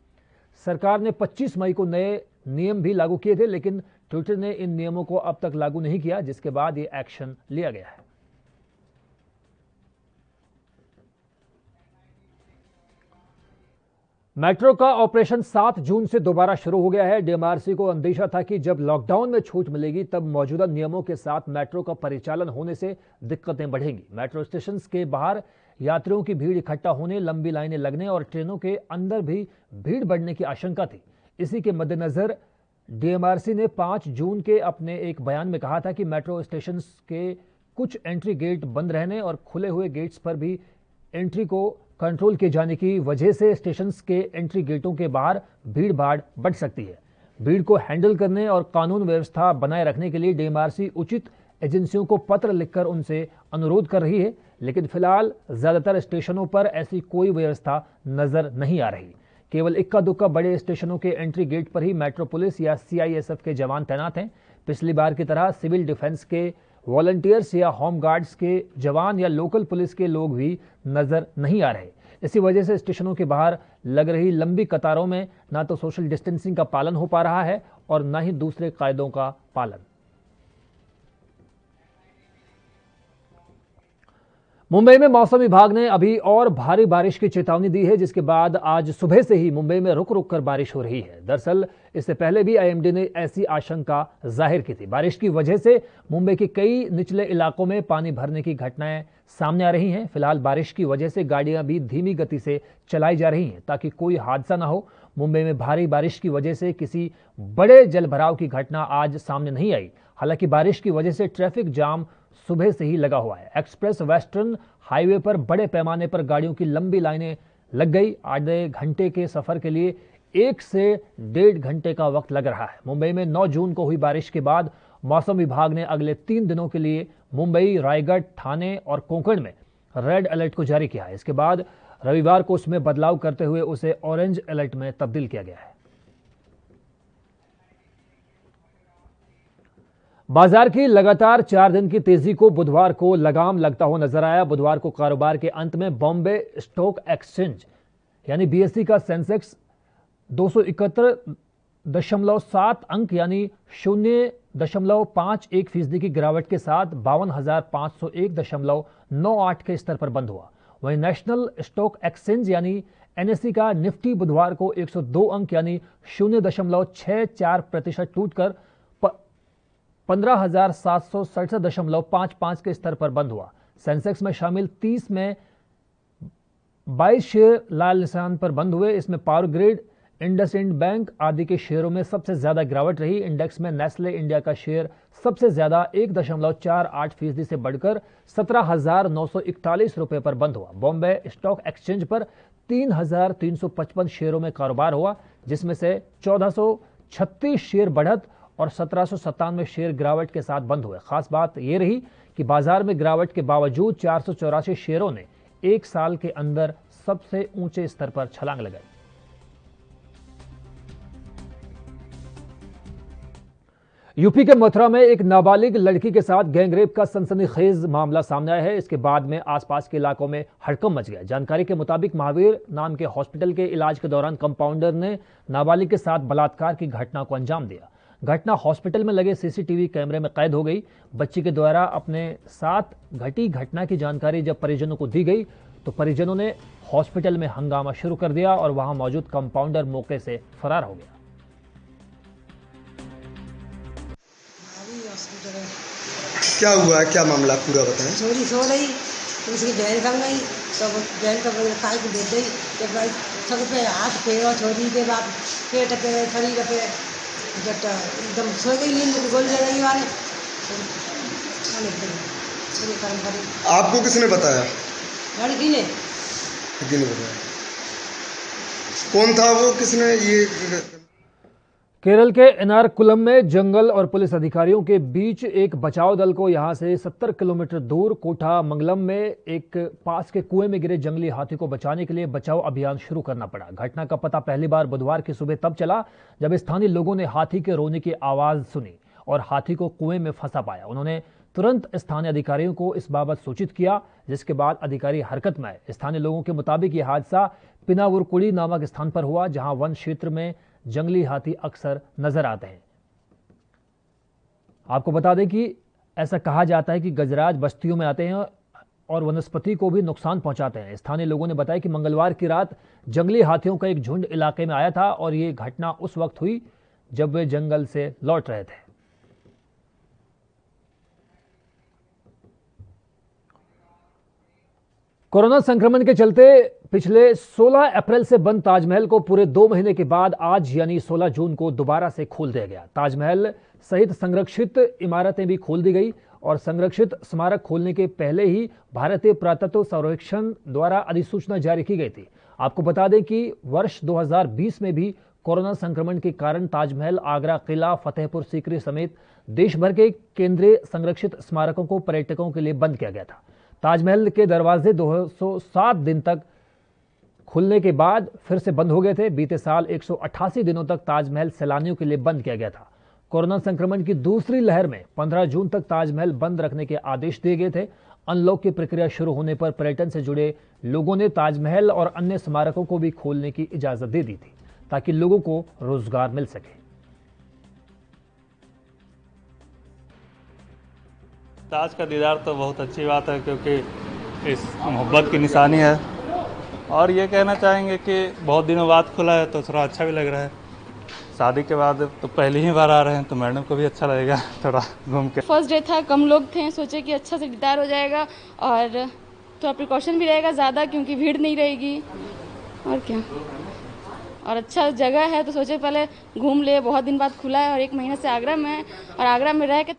सरकार ने 25 मई को नए नियम भी लागू किए थे, लेकिन ट्विटर ने इन नियमों को अब तक लागू नहीं किया, जिसके बाद ये एक्शन लिया गया है। मेट्रो का ऑपरेशन 7 जून से दोबारा शुरू हो गया है। DMRC को अंदेशा था कि जब लॉकडाउन में छूट मिलेगी तब मौजूदा नियमों के साथ मेट्रो का परिचालन होने से दिक्कतें बढ़ेंगी। मेट्रो स्टेशन के बाहर यात्रियों की भीड़ इकट्ठा होने, लंबी लाइनें लगने और ट्रेनों के अंदर भी भीड़ बढ़ने की आशंका थी। इसी के मद्देनजर DMRC ने 5 जून के अपने एक बयान में कहा था कि मेट्रो स्टेशन के कुछ एंट्री गेट बंद रहने और खुले हुए गेट्स पर भी एंट्री को कंट्रोल किए जाने की वजह से स्टेशन के एंट्री गेटों के बाहर भीड़ भाड़ बढ़ सकती है। भीड़ को हैंडल करने और कानून व्यवस्था बनाए रखने के लिए DMRC उचित एजेंसियों को पत्र लिखकर उनसे अनुरोध कर रही है, लेकिन फिलहाल ज्यादातर स्टेशनों पर ऐसी कोई व्यवस्था नजर नहीं आ रही। केवल इक्का दुक्का बड़े स्टेशनों के एंट्री गेट पर ही मेट्रो पुलिस या CISF के जवान तैनात हैं। पिछली बार की तरह सिविल डिफेंस के वॉलंटियर्स या होम गार्ड्स के जवान या लोकल पुलिस के लोग भी नजर नहीं आ रहे। इसी वजह से स्टेशनों के बाहर लग रही लंबी कतारों में ना तो सोशल डिस्टेंसिंग का पालन हो पा रहा है और ना ही दूसरे कायदों का पालन। मुंबई में मौसम विभाग ने अभी और भारी बारिश की चेतावनी दी है, जिसके बाद आज सुबह से ही मुंबई में रुक रुक कर बारिश हो रही है। दरअसल इससे पहले भी IMD ने ऐसी आशंका जाहिर की थी। बारिश की वजह से मुंबई के कई निचले इलाकों में पानी भरने की घटनाएं सामने आ रही हैं। फिलहाल बारिश की वजह से गाड़ियां भी धीमी गति से चलाई जा रही हैं ताकि कोई हादसा ना हो। मुंबई में भारी बारिश की वजह से किसी बड़े जलभराव की घटना आज सामने नहीं आई। हालांकि बारिश की वजह से ट्रैफिक जाम सुबह से ही लगा हुआ है। एक्सप्रेस वेस्टर्न हाईवे पर बड़े पैमाने पर गाड़ियों की लंबी लाइनें लग गई। आधे घंटे के सफर के लिए 1 से 1.5 घंटे का वक्त लग रहा है। मुंबई में 9 जून को हुई बारिश के बाद मौसम विभाग ने अगले 3 दिनों के लिए मुंबई, रायगढ़, ठाणे और कोंकण में रेड अलर्ट को जारी किया है। इसके बाद रविवार को उसमें बदलाव करते हुए उसे ऑरेंज अलर्ट में तब्दील किया गया है। बाजार की लगातार 4 दिन की तेजी को बुधवार को लगाम लगता हुआ नजर आया। बुधवार को कारोबार के अंत में बॉम्बे स्टॉक एक्सचेंज यानी BSE का सेंसेक्स 271.7 अंक यानी 0.51% की गिरावट के साथ 52,501.98 के स्तर पर बंद हुआ। वहीं नेशनल स्टॉक एक्सचेंज यानी NSE का निफ्टी बुधवार को 102 अंक यानी 0.64% टूटकर 15,767.55 के स्तर पर बंद हुआ। सेंसेक्स में शामिल 30 में 22 शेयर लाल निशान पर बंद हुए। इसमें पावर ग्रिड, इंडसइंड बैंक आदि के शेयरों में सबसे ज्यादा गिरावट रही। इंडेक्स में नेस्ले इंडिया का शेयर सबसे ज्यादा 1.48% से बढ़कर 17,941 रुपए पर बंद हुआ। बॉम्बे स्टॉक एक्सचेंज पर 3,355 शेयरों में कारोबार हुआ, जिसमें से 1,436 शेयर बढ़त और 1,797 शेयर गिरावट के साथ बंद हुए। खास बात यह रही कि बाजार में गिरावट के बावजूद 484 शेयरों ने 1 साल के अंदर सबसे ऊंचे स्तर पर छलांग लगाई। यूपी के मथुरा में एक नाबालिग लड़की के साथ गैंगरेप का सनसनीखेज मामला सामने आया है। इसके बाद में आसपास के इलाकों में हड़कंप मच गया। जानकारी के मुताबिक महावीर नाम के हॉस्पिटल के इलाज के दौरान कंपाउंडर ने नाबालिग के साथ बलात्कार की घटना को अंजाम दिया। घटना हॉस्पिटल में लगे CCTV कैमरे में कैद हो गई। बच्ची के द्वारा अपने साथ घटी घटना की जानकारी जब परिजनों को दी गई तो परिजनों ने हॉस्पिटल में हंगामा शुरू कर दिया और वहां मौजूद कंपाउंडर मौके से फरार हो गया।
क्या हुआ है, क्या मामला पूरा बताएं।
छोरी सो रही तो उसकी बहन संग गई, तो बहन तो काय को भेज गई, जब सब पे हाथ पे और छोरी के बाद पेट पे शरीर पे जब एकदम सो गई, नींद में गोल गई वाले।
आपको किसने बताया?
लड़की ने।
बताया कौन था वो, किसने ये?
केरल के एर्नाकुलम में जंगल और पुलिस अधिकारियों के बीच एक बचाव दल को यहां से 70 किलोमीटर दूर कोठामंगलम में एक पास के कुएं में गिरे जंगली हाथी को बचाने के लिए बचाव अभियान शुरू करना पड़ा। घटना का पता पहली बार बुधवार की सुबह तब चला जब स्थानीय लोगों ने हाथी के रोने की आवाज सुनी और हाथी को कुएं में फंसा पाया। उन्होंने तुरंत स्थानीय अधिकारियों को इस बाबत सूचित किया, जिसके बाद अधिकारी हरकत में आए। स्थानीय लोगों के मुताबिक यह हादसा पिनावुरकुड़ी नामक स्थान पर हुआ, जहां वन क्षेत्र में जंगली हाथी अक्सर नजर आते हैं। आपको बता दें कि ऐसा कहा जाता है कि गजराज बस्तियों में आते हैं और वनस्पति को भी नुकसान पहुंचाते हैं। स्थानीय लोगों ने बताया कि मंगलवार की रात जंगली हाथियों का एक झुंड इलाके में आया था और ये घटना उस वक्त हुई जब वे जंगल से लौट रहे थे। कोरोना संक्रमण के चलते पिछले 16 अप्रैल से बंद ताजमहल को पूरे 2 महीने के बाद आज यानी 16 जून को दोबारा से खोल दिया गया। ताजमहल सहित संरक्षित इमारतें भी खोल दी गई और संरक्षित स्मारक खोलने के पहले ही भारतीय पुरातत्व सर्वेक्षण द्वारा अधिसूचना जारी की गई थी। आपको बता दें कि वर्ष 2020 में भी कोरोना संक्रमण के कारण ताजमहल, आगरा किला, फतेहपुर सीकरी समेत देश भर के केंद्रीय संरक्षित स्मारकों को पर्यटकों के लिए बंद किया गया था। ताजमहल के दरवाजे 207 दिन तक खुलने के बाद फिर से बंद हो गए थे। बीते साल 188 दिनों तक ताजमहल सैलानियों के लिए बंद किया गया था। कोरोना संक्रमण की दूसरी लहर में 15 जून तक ताजमहल बंद रखने के आदेश दिए गए थे। अनलॉक की प्रक्रिया शुरू होने पर पर्यटन से जुड़े लोगों ने ताजमहल और अन्य स्मारकों को भी खोलने की इजाजत दे दी थी ताकि लोगों को रोजगार मिल सके।
ताज का दीदार तो बहुत अच्छी बात है, क्योंकि इस मोहब्बत की निशानी है और ये कहना चाहेंगे कि बहुत दिनों बाद खुला है तो थोड़ा अच्छा भी लग रहा है। शादी के बाद तो पहली ही बार आ रहे हैं तो मैडम को भी अच्छा लगेगा थोड़ा घूम के।
फर्स्ट डे था, कम लोग थे, सोचे कि अच्छा से दीदार हो जाएगा और थोड़ा प्रिकॉशन भी रहेगा ज़्यादा क्योंकि भीड़ नहीं रहेगी और क्या, और अच्छा जगह है तो सोचे पहले घूम ले। बहुत दिन बाद खुला है और 1 महीने से आगरा में है और आगरा में रह के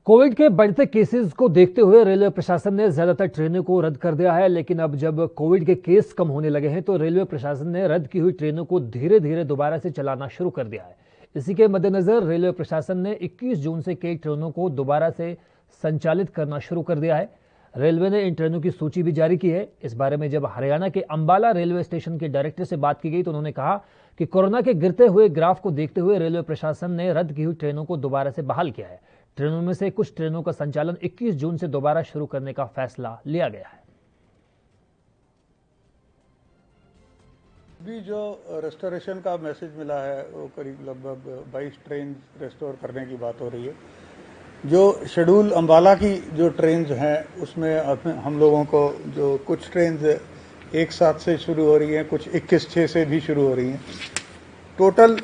कोविड के बढ़ते केसेस को देखते हुए रेलवे प्रशासन ने ज्यादातर ट्रेनों को रद्द कर दिया है। लेकिन अब जब कोविड के केस कम होने लगे हैं तो रेलवे प्रशासन ने रद्द की हुई ट्रेनों को धीरे धीरे दोबारा से चलाना शुरू कर दिया है। इसी के मद्देनजर रेलवे प्रशासन ने 21 जून से कई ट्रेनों को दोबारा से संचालित करना शुरू कर दिया है। रेलवे ने इन ट्रेनों की सूची भी जारी की है। इस बारे में जब हरियाणा के अंबाला रेलवे स्टेशन के डायरेक्टर से बात की गई तो उन्होंने कहा कि कोरोना के गिरते हुए ग्राफ को देखते हुए रेलवे प्रशासन ने रद्द की हुई ट्रेनों को दोबारा से बहाल किया है। ट्रेनों में से कुछ ट्रेनों का संचालन 21 जून से दोबारा शुरू करने का फैसला लिया गया है।
अभी जो रेस्टोरेशन का मैसेज मिला है वो करीब लगभग 22 ट्रेन रेस्टोर करने की बात हो रही है। जो शेड्यूल अंबाला की जो ट्रेन हैं उसमें हम लोगों को जो कुछ ट्रेन 1-7 से शुरू हो रही हैं, कुछ 21-6 से भी शुरू हो रही हैं। टोटल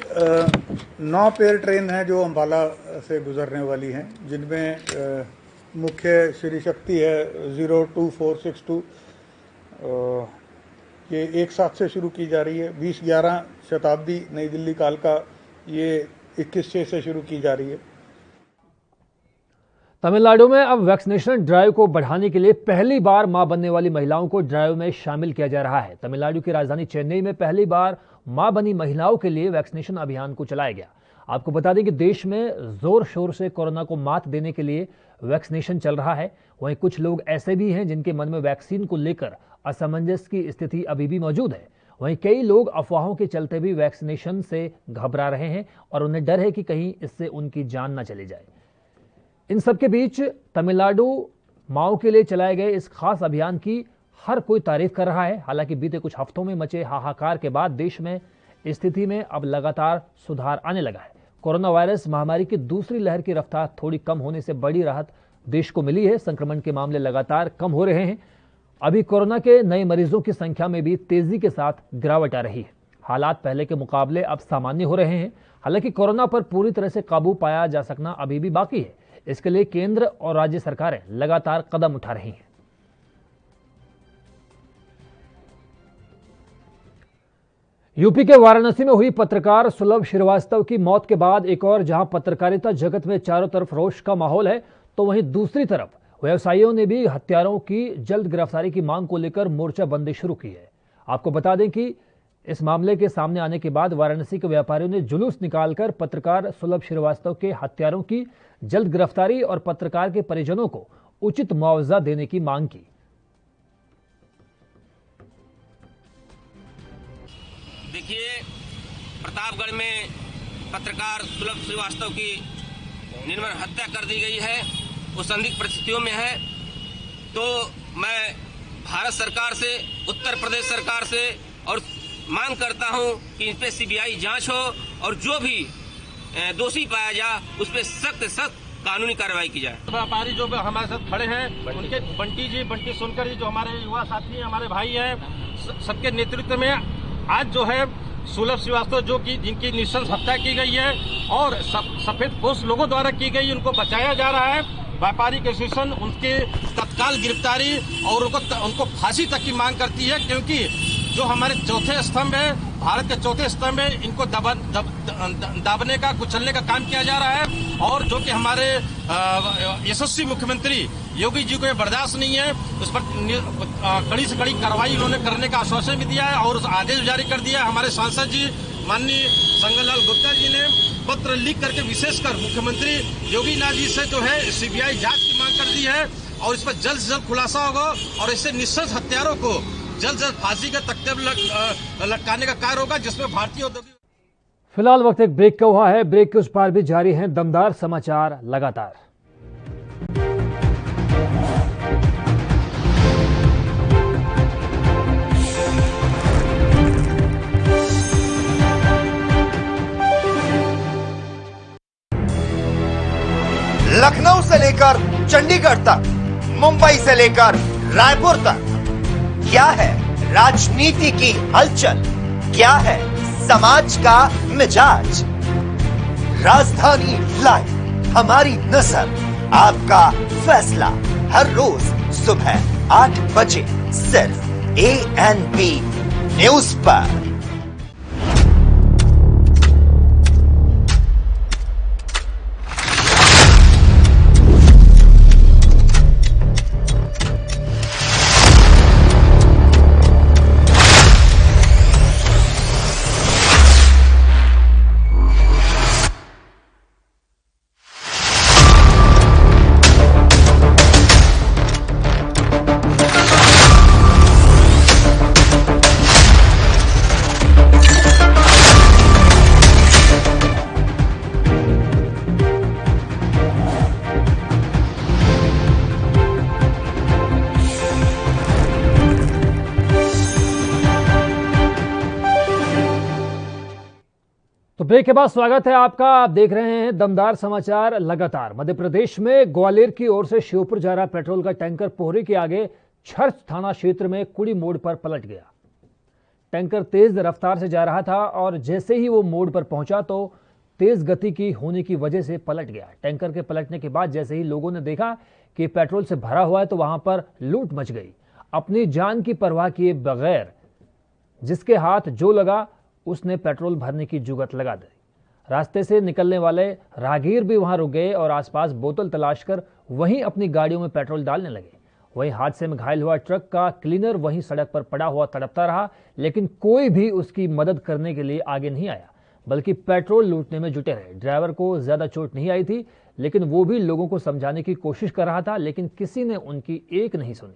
9 पेयर ट्रेन हैं जो अंबाला से गुजरने वाली हैं, जिनमें मुख्य श्री शक्ति है 02462, ये 1-7 से शुरू की जा रही है। 20-11 शताब्दी नई दिल्ली कालका ये 21-6 से शुरू की जा रही है।
तमिलनाडु में अब वैक्सीनेशन ड्राइव को बढ़ाने के लिए पहली बार मां बनने वाली महिलाओं को ड्राइव में शामिल किया जा रहा है। तमिलनाडु की राजधानी चेन्नई में पहली बार मां बनी महिलाओं के लिए वैक्सीनेशन अभियान को चलाया गया। आपको बता दें कि देश में जोर शोर से कोरोना को मात देने के लिए वैक्सीनेशन चल रहा है। वहीं कुछ लोग ऐसे भी हैं जिनके मन में वैक्सीन को लेकर असमंजस की स्थिति अभी भी मौजूद है। वहीं कई लोग अफवाहों के चलते भी वैक्सीनेशन से घबरा रहे हैं और उन्हें डर है कि कहीं इससे उनकी जान न चली जाए। इन सबके बीच तमिलनाडु माओं के लिए चलाए गए इस खास अभियान की हर कोई तारीफ कर रहा है। हालांकि बीते कुछ हफ्तों में मचे हाहाकार के बाद देश में स्थिति में अब लगातार सुधार आने लगा है। कोरोना वायरस महामारी की दूसरी लहर की रफ्तार थोड़ी कम होने से बड़ी राहत देश को मिली है। संक्रमण के मामले लगातार कम हो रहे हैं। अभी कोरोना के नए मरीजों की संख्या में भी तेजी के साथ गिरावट आ रही है। हालात पहले के मुकाबले अब सामान्य हो रहे हैं। हालांकि कोरोना पर पूरी तरह से काबू पाया जा सकना अभी भी बाकी है। इसके लिए केंद्र और राज्य सरकारें लगातार कदम उठा रही हैं। यूपी के वाराणसी में हुई पत्रकार सुलभ श्रीवास्तव की मौत के बाद एक और जहां पत्रकारिता जगत में चारों तरफ रोष का माहौल है, तो वहीं दूसरी तरफ व्यवसायियों ने भी हत्यारों की जल्द गिरफ्तारी की मांग को लेकर मोर्चाबंदी शुरू की है। आपको बता दें कि इस मामले के सामने आने के बाद वाराणसी के व्यापारियों ने जुलूस निकालकर पत्रकार सुलभ श्रीवास्तव के हत्यारों की जल्द गिरफ्तारी और पत्रकार के परिजनों को उचित मुआवजा देने की मांग की।
देखिए, प्रतापगढ़ में पत्रकार सुलभ श्रीवास्तव की निर्मम हत्या कर दी गई है, वो संदिग्ध परिस्थितियों में है। तो मैं भारत सरकार से, उत्तर प्रदेश सरकार से और मांग करता हूं कि इन पे सीबीआई जांच हो और जो भी दोषी पाया जाए उस पर सख्त सख्त कानूनी कार्रवाई की जाए।
व्यापारी जो हमारे साथ खड़े हैं, उनके बंटी सोनकर जी जो हमारे युवा साथी हैं, हमारे भाई हैं, सबके नेतृत्व में आज जो है सुलभ श्रीवास्तव जो कि जिनकी नृशंस हत्या की गई है और सफेद पोस्ट लोगों द्वारा की गई, उनको बचाया जा रहा है। व्यापारी एसोसिएशन उनके तत्काल गिरफ्तारी और उनको फांसी तक की मांग करती है, क्योंकि जो हमारे चौथे स्तंभ है, भारत के चौथे स्तंभ है, इनको दाबने का, कुचलने का काम किया जा रहा है। और जो कि हमारे यशस्वी मुख्यमंत्री योगी जी को ये बर्दाश्त नहीं है, उस पर कड़ी से कड़ी कार्रवाई उन्होंने करने का आश्वासन भी दिया है और उस आदेश जारी कर दिया है। हमारे सांसद जी माननीय संगनलाल गुप्ता जी ने पत्र लिख करके विशेषकर मुख्यमंत्री योगी नाथ जी से जो है सीबीआई जांच की मांग कर दी है और इस पर जल्द से जल्द खुलासा होगा और इससे नृशंस हत्यारों को जल्द से जल्द फांसी के तख्ते पर लटकाने का कार्य होगा, जिसमें भारतीय औद्योगिक।
फिलहाल वक्त एक ब्रेक का हुआ है। ब्रेक के उस पार भी जारी हैं दमदार समाचार लगातार।
लखनऊ से लेकर चंडीगढ़ तक, मुंबई से लेकर रायपुर तक, क्या है राजनीति की हलचल, क्या है समाज का मिजाज। राजधानी लाइव, हमारी नजर, आपका फैसला, हर रोज सुबह 8 बजे सिर्फ ANP न्यूज पर।
तो ब्रेक के बाद स्वागत है आपका। आप देख रहे हैं दमदार समाचार लगातार। मध्य प्रदेश में ग्वालियर की ओर से श्योपुर जा रहा पेट्रोल का टैंकर पोहरी के आगे छर्च थाना क्षेत्र में कुड़ी मोड़ पर पलट गया। टैंकर तेज रफ्तार से जा रहा था और जैसे ही वो मोड़ पर पहुंचा तो तेज गति की होने की वजह से पलट गया। टैंकर के पलटने के बाद जैसे ही लोगों ने देखा कि पेट्रोल से भरा हुआ है तो वहां पर लूट मच गई। अपनी जान की परवाह किए बगैर जिसके हाथ जो लगा उसने पेट्रोल भरने की जुगत लगा दी। रास्ते से निकलने वाले राहगीर भी वहां रुक गए और आसपास बोतल तलाश कर वहीं अपनी गाड़ियों में पेट्रोल डालने लगे। वहीं हादसे में घायल हुआ ट्रक का क्लीनर वहीं सड़क पर पड़ा हुआ तड़पता रहा, लेकिन कोई भी उसकी मदद करने के लिए आगे नहीं आया, बल्कि पेट्रोल लूटने में जुटे रहे। ड्राइवर को ज्यादा चोट नहीं आई थी, लेकिन वो भी लोगों को समझाने की कोशिश कर रहा था, लेकिन किसी ने उनकी एक नहीं सुनी।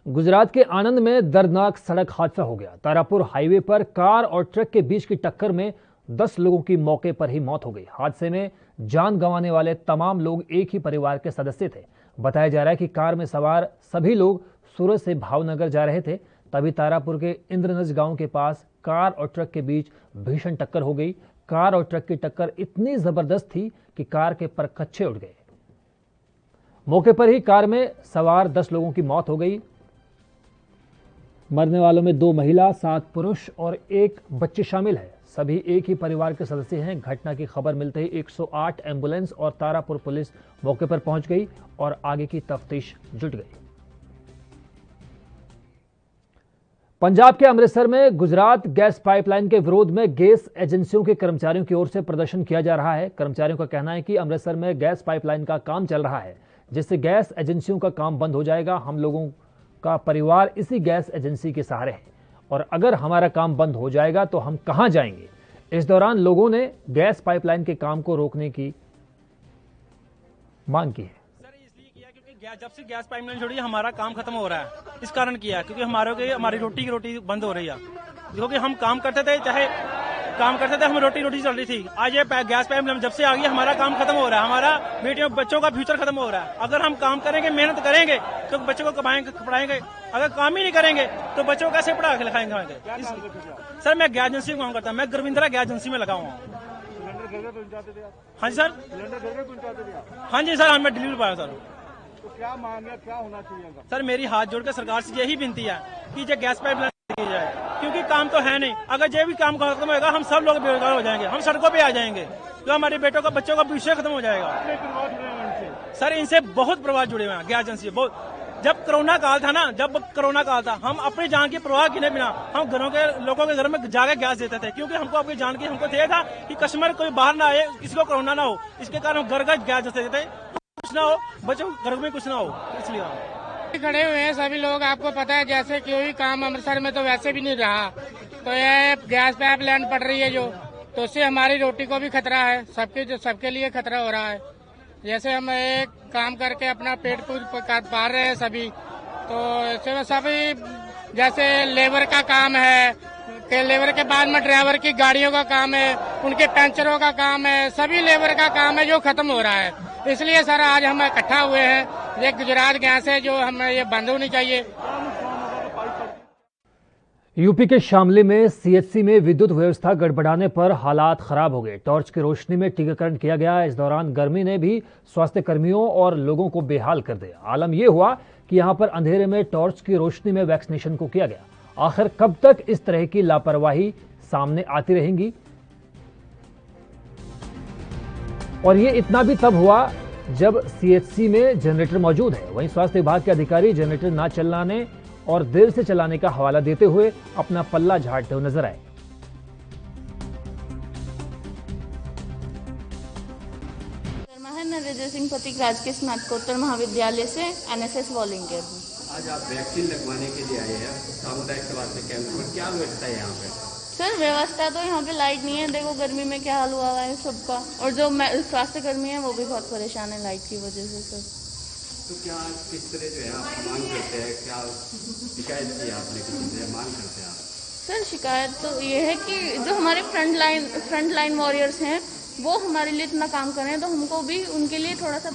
गुजरात के आणंद में दर्दनाक सड़क हादसा हो गया। तारापुर हाईवे पर कार और ट्रक के बीच की टक्कर में 10 लोगों की मौके पर ही मौत हो गई। हादसे में जान गंवाने वाले तमाम लोग एक ही परिवार के सदस्य थे। बताया जा रहा है कि कार में सवार सभी लोग सूरत से भावनगर जा रहे थे। तभी तारापुर के इंद्रनज गांव के पास कार और ट्रक के बीच भीषण टक्कर हो गई। कार और ट्रक की टक्कर इतनी जबरदस्त थी कि कार के परखच्चे उड़ गए। मौके पर ही कार में सवार 10 लोगों की मौत हो गई। मरने वालों में 2 महिला, 7 पुरुष और 1 बच्चे शामिल है। सभी एक ही परिवार के सदस्य हैं। घटना की खबर मिलते ही 108 एम्बुलेंस और तारापुर पुलिस मौके पर पहुंच गई और आगे की तफ्तीश जुट गई। पंजाब के अमृतसर में गुजरात गैस पाइपलाइन के विरोध में गैस एजेंसियों के कर्मचारियों की ओर से प्रदर्शन किया जा रहा है। कर्मचारियों का कहना है कि अमृतसर में गैस पाइपलाइन का काम चल रहा है, जिससे गैस एजेंसियों का काम बंद हो जाएगा। हम लोगों का परिवार इसी गैस एजेंसी के सहारे है और अगर हमारा काम बंद हो जाएगा तो हम कहां जाएंगे। इस दौरान लोगों ने गैस पाइपलाइन के काम को रोकने की मांग की है।
जब से गैस पाइपलाइन छोड़ी हमारा काम खत्म हो रहा है, इस कारण किया क्योंकि हमारी रोटी बंद हो रही है। क्योंकि हम काम करते थे, हम रोटी चल रही थी। आज ये गैस पाइपलाइन जब से आ गई हमारा काम खत्म हो रहा है, हमारा बेटियों बच्चों का फ्यूचर खत्म हो रहा है। अगर हम काम करेंगे, मेहनत करेंगे तो बच्चों को पढ़ाएंगे। अगर काम ही नहीं करेंगे तो बच्चों को कैसे पढ़ा के लिखाएंगे। सर मैं गैस एजेंसी में काम करता हूँ, मैं गुरविंद्रा गैस एजेंसी में लगा हुआ हूँ। हाँ जी सर, हाँ जी सर, मैं डिलीवरी पाया सर।
तो क्या मांग है, क्या होना चाहिए
सर? मेरी हाथ जोड़कर सरकार से यही विनती है कि जो गैस पाइपलाइन की जाए, क्योंकि काम तो है नहीं। अगर ये भी काम खत्म होगा हम सब लोग बेरोजगार हो जाएंगे, हम सड़कों पे आ जाएंगे, तो हमारे बेटों का बच्चों का भविष्य खत्म हो जाएगा। सर इनसे बहुत प्रवाह जुड़े हुए हैं गैस एजेंसी। जब कोरोना काल था हम अपनी जान की परवाह किए बिना हम घरों के लोगों के घर में जाके गैस देते थे, क्योंकि हमको अपनी जान की हमको थे था कि कस्टमर कोई बाहर ना आए, किसी को कोरोना ना हो। इसके कारण हम घर गैस देते थे, कुछ ना हो, बच्चों घर में कुछ ना हो, इसलिए
खड़े हुए हैं सभी लोग। आपको पता है जैसे कोई काम अमृतसर में तो वैसे भी नहीं रहा, तो ये गैस पाइपलाइन पड़ रही है तो उससे हमारी रोटी को भी खतरा है, सबके लिए खतरा हो रहा है। जैसे हम एक काम करके अपना पेट पाल रहे हैं सभी, तो सभी जैसे लेबर का काम है, लेबर के बाद में ड्राइवर की गाड़ियों का काम है, उनके पंचरों का काम है, सभी लेबर का काम है जो खत्म हो रहा है। इसलिए सर आज हम इकट्ठा हुए हैं। ये गुजरात गैस है जो हमें ये बंद होनी चाहिए।
यूपी के शामली में सीएचसी में विद्युत व्यवस्था गड़बड़ाने पर हालात खराब हो गए। टॉर्च की रोशनी में टीकाकरण किया गया। इस दौरान गर्मी ने भी स्वास्थ्य कर्मियों और लोगों को बेहाल कर दिया। आलम यह हुआ कि यहां पर अंधेरे में टॉर्च की रोशनी में वैक्सीनेशन को किया गया। आखिर कब तक इस तरह की लापरवाही सामने आती रहेंगी? और ये इतना भी तब हुआ जब सीएचसी में जनरेटर मौजूद है। वहीं स्वास्थ्य विभाग के अधिकारी जनरेटर ना चलाने और देर से चलाने का हवाला देते हुए अपना पल्ला झाड़ते हुए नजर आए।
विजय सिंह प्रतीक राजकीय स्नातकोत्तर महाविद्यालय से एनएसएस वॉलंटियर हूँ।
आज आप वैक्सीन लगवाने के लिए आए हैं सामुदायिक स्वास्थ्य केंद्र पर, क्या व्यवस्था है यहाँ पे?
सर व्यवस्था तो यहाँ पे लाइट नहीं है, देखो गर्मी में क्या हाल हुआ है सबका, और जो स्वास्थ्य कर्मी है वो भी बहुत परेशान है लाइट की वजह से। सर
तो क्या किस तरह जो है आप मांग करते हैं, क्या शिकायत की आपने किसी से, मांग करते हैं आप?
सर शिकायत तो ये है कि जो हमारे फ्रंट लाइन वॉरियर्स हैं वो हमारे लिए इतना काम कर रहे हैं, तो हमको भी उनके लिए थोड़ा सा।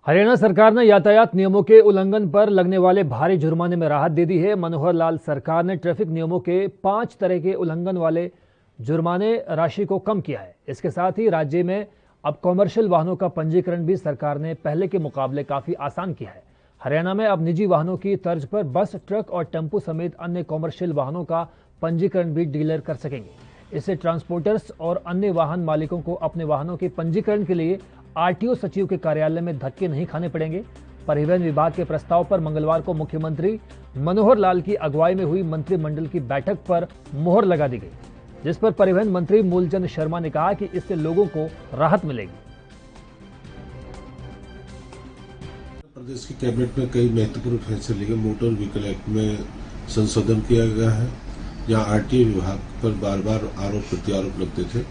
हरियाणा सरकार ने यातायात नियमों के उल्लंघन पर लगने वाले भारी जुर्माने में राहत दे दी है। मनोहर लाल सरकार ने ट्रैफिक नियमों के 5 तरह के उल्लंघन वाले जुर्माने राशि को कम किया है। इसके साथ ही राज्य में अब कॉमर्शियल वाहनों का पंजीकरण भी सरकार ने पहले के मुकाबले काफी आसान किया है। हरियाणा में अब निजी वाहनों की तर्ज पर बस, ट्रक और टेम्पो समेत अन्य कॉमर्शियल वाहनों का पंजीकरण भी डीलर कर सकेंगे। इससे ट्रांसपोर्टर्स और अन्य वाहन मालिकों को अपने वाहनों के पंजीकरण के लिए आरटीओ सचिव के कार्यालय में धक्के नहीं खाने पड़ेंगे। परिवहन विभाग के प्रस्ताव पर मंगलवार को मुख्यमंत्री मनोहर लाल की अगुवाई में हुई मंत्रिमंडल की बैठक पर मोहर लगा दी गई, जिस पर परिवहन मंत्री मूलचंद शर्मा ने कहा कि इससे लोगों को राहत मिलेगी।
प्रदेश की कैबिनेट में कई महत्वपूर्ण फैसले लिए गए। मोटर व्हीकल एक्ट में संशोधन किया गया है, जहां आरटीओ विभाग पर बार बार आरोप प्रत्यारोप लगते थे।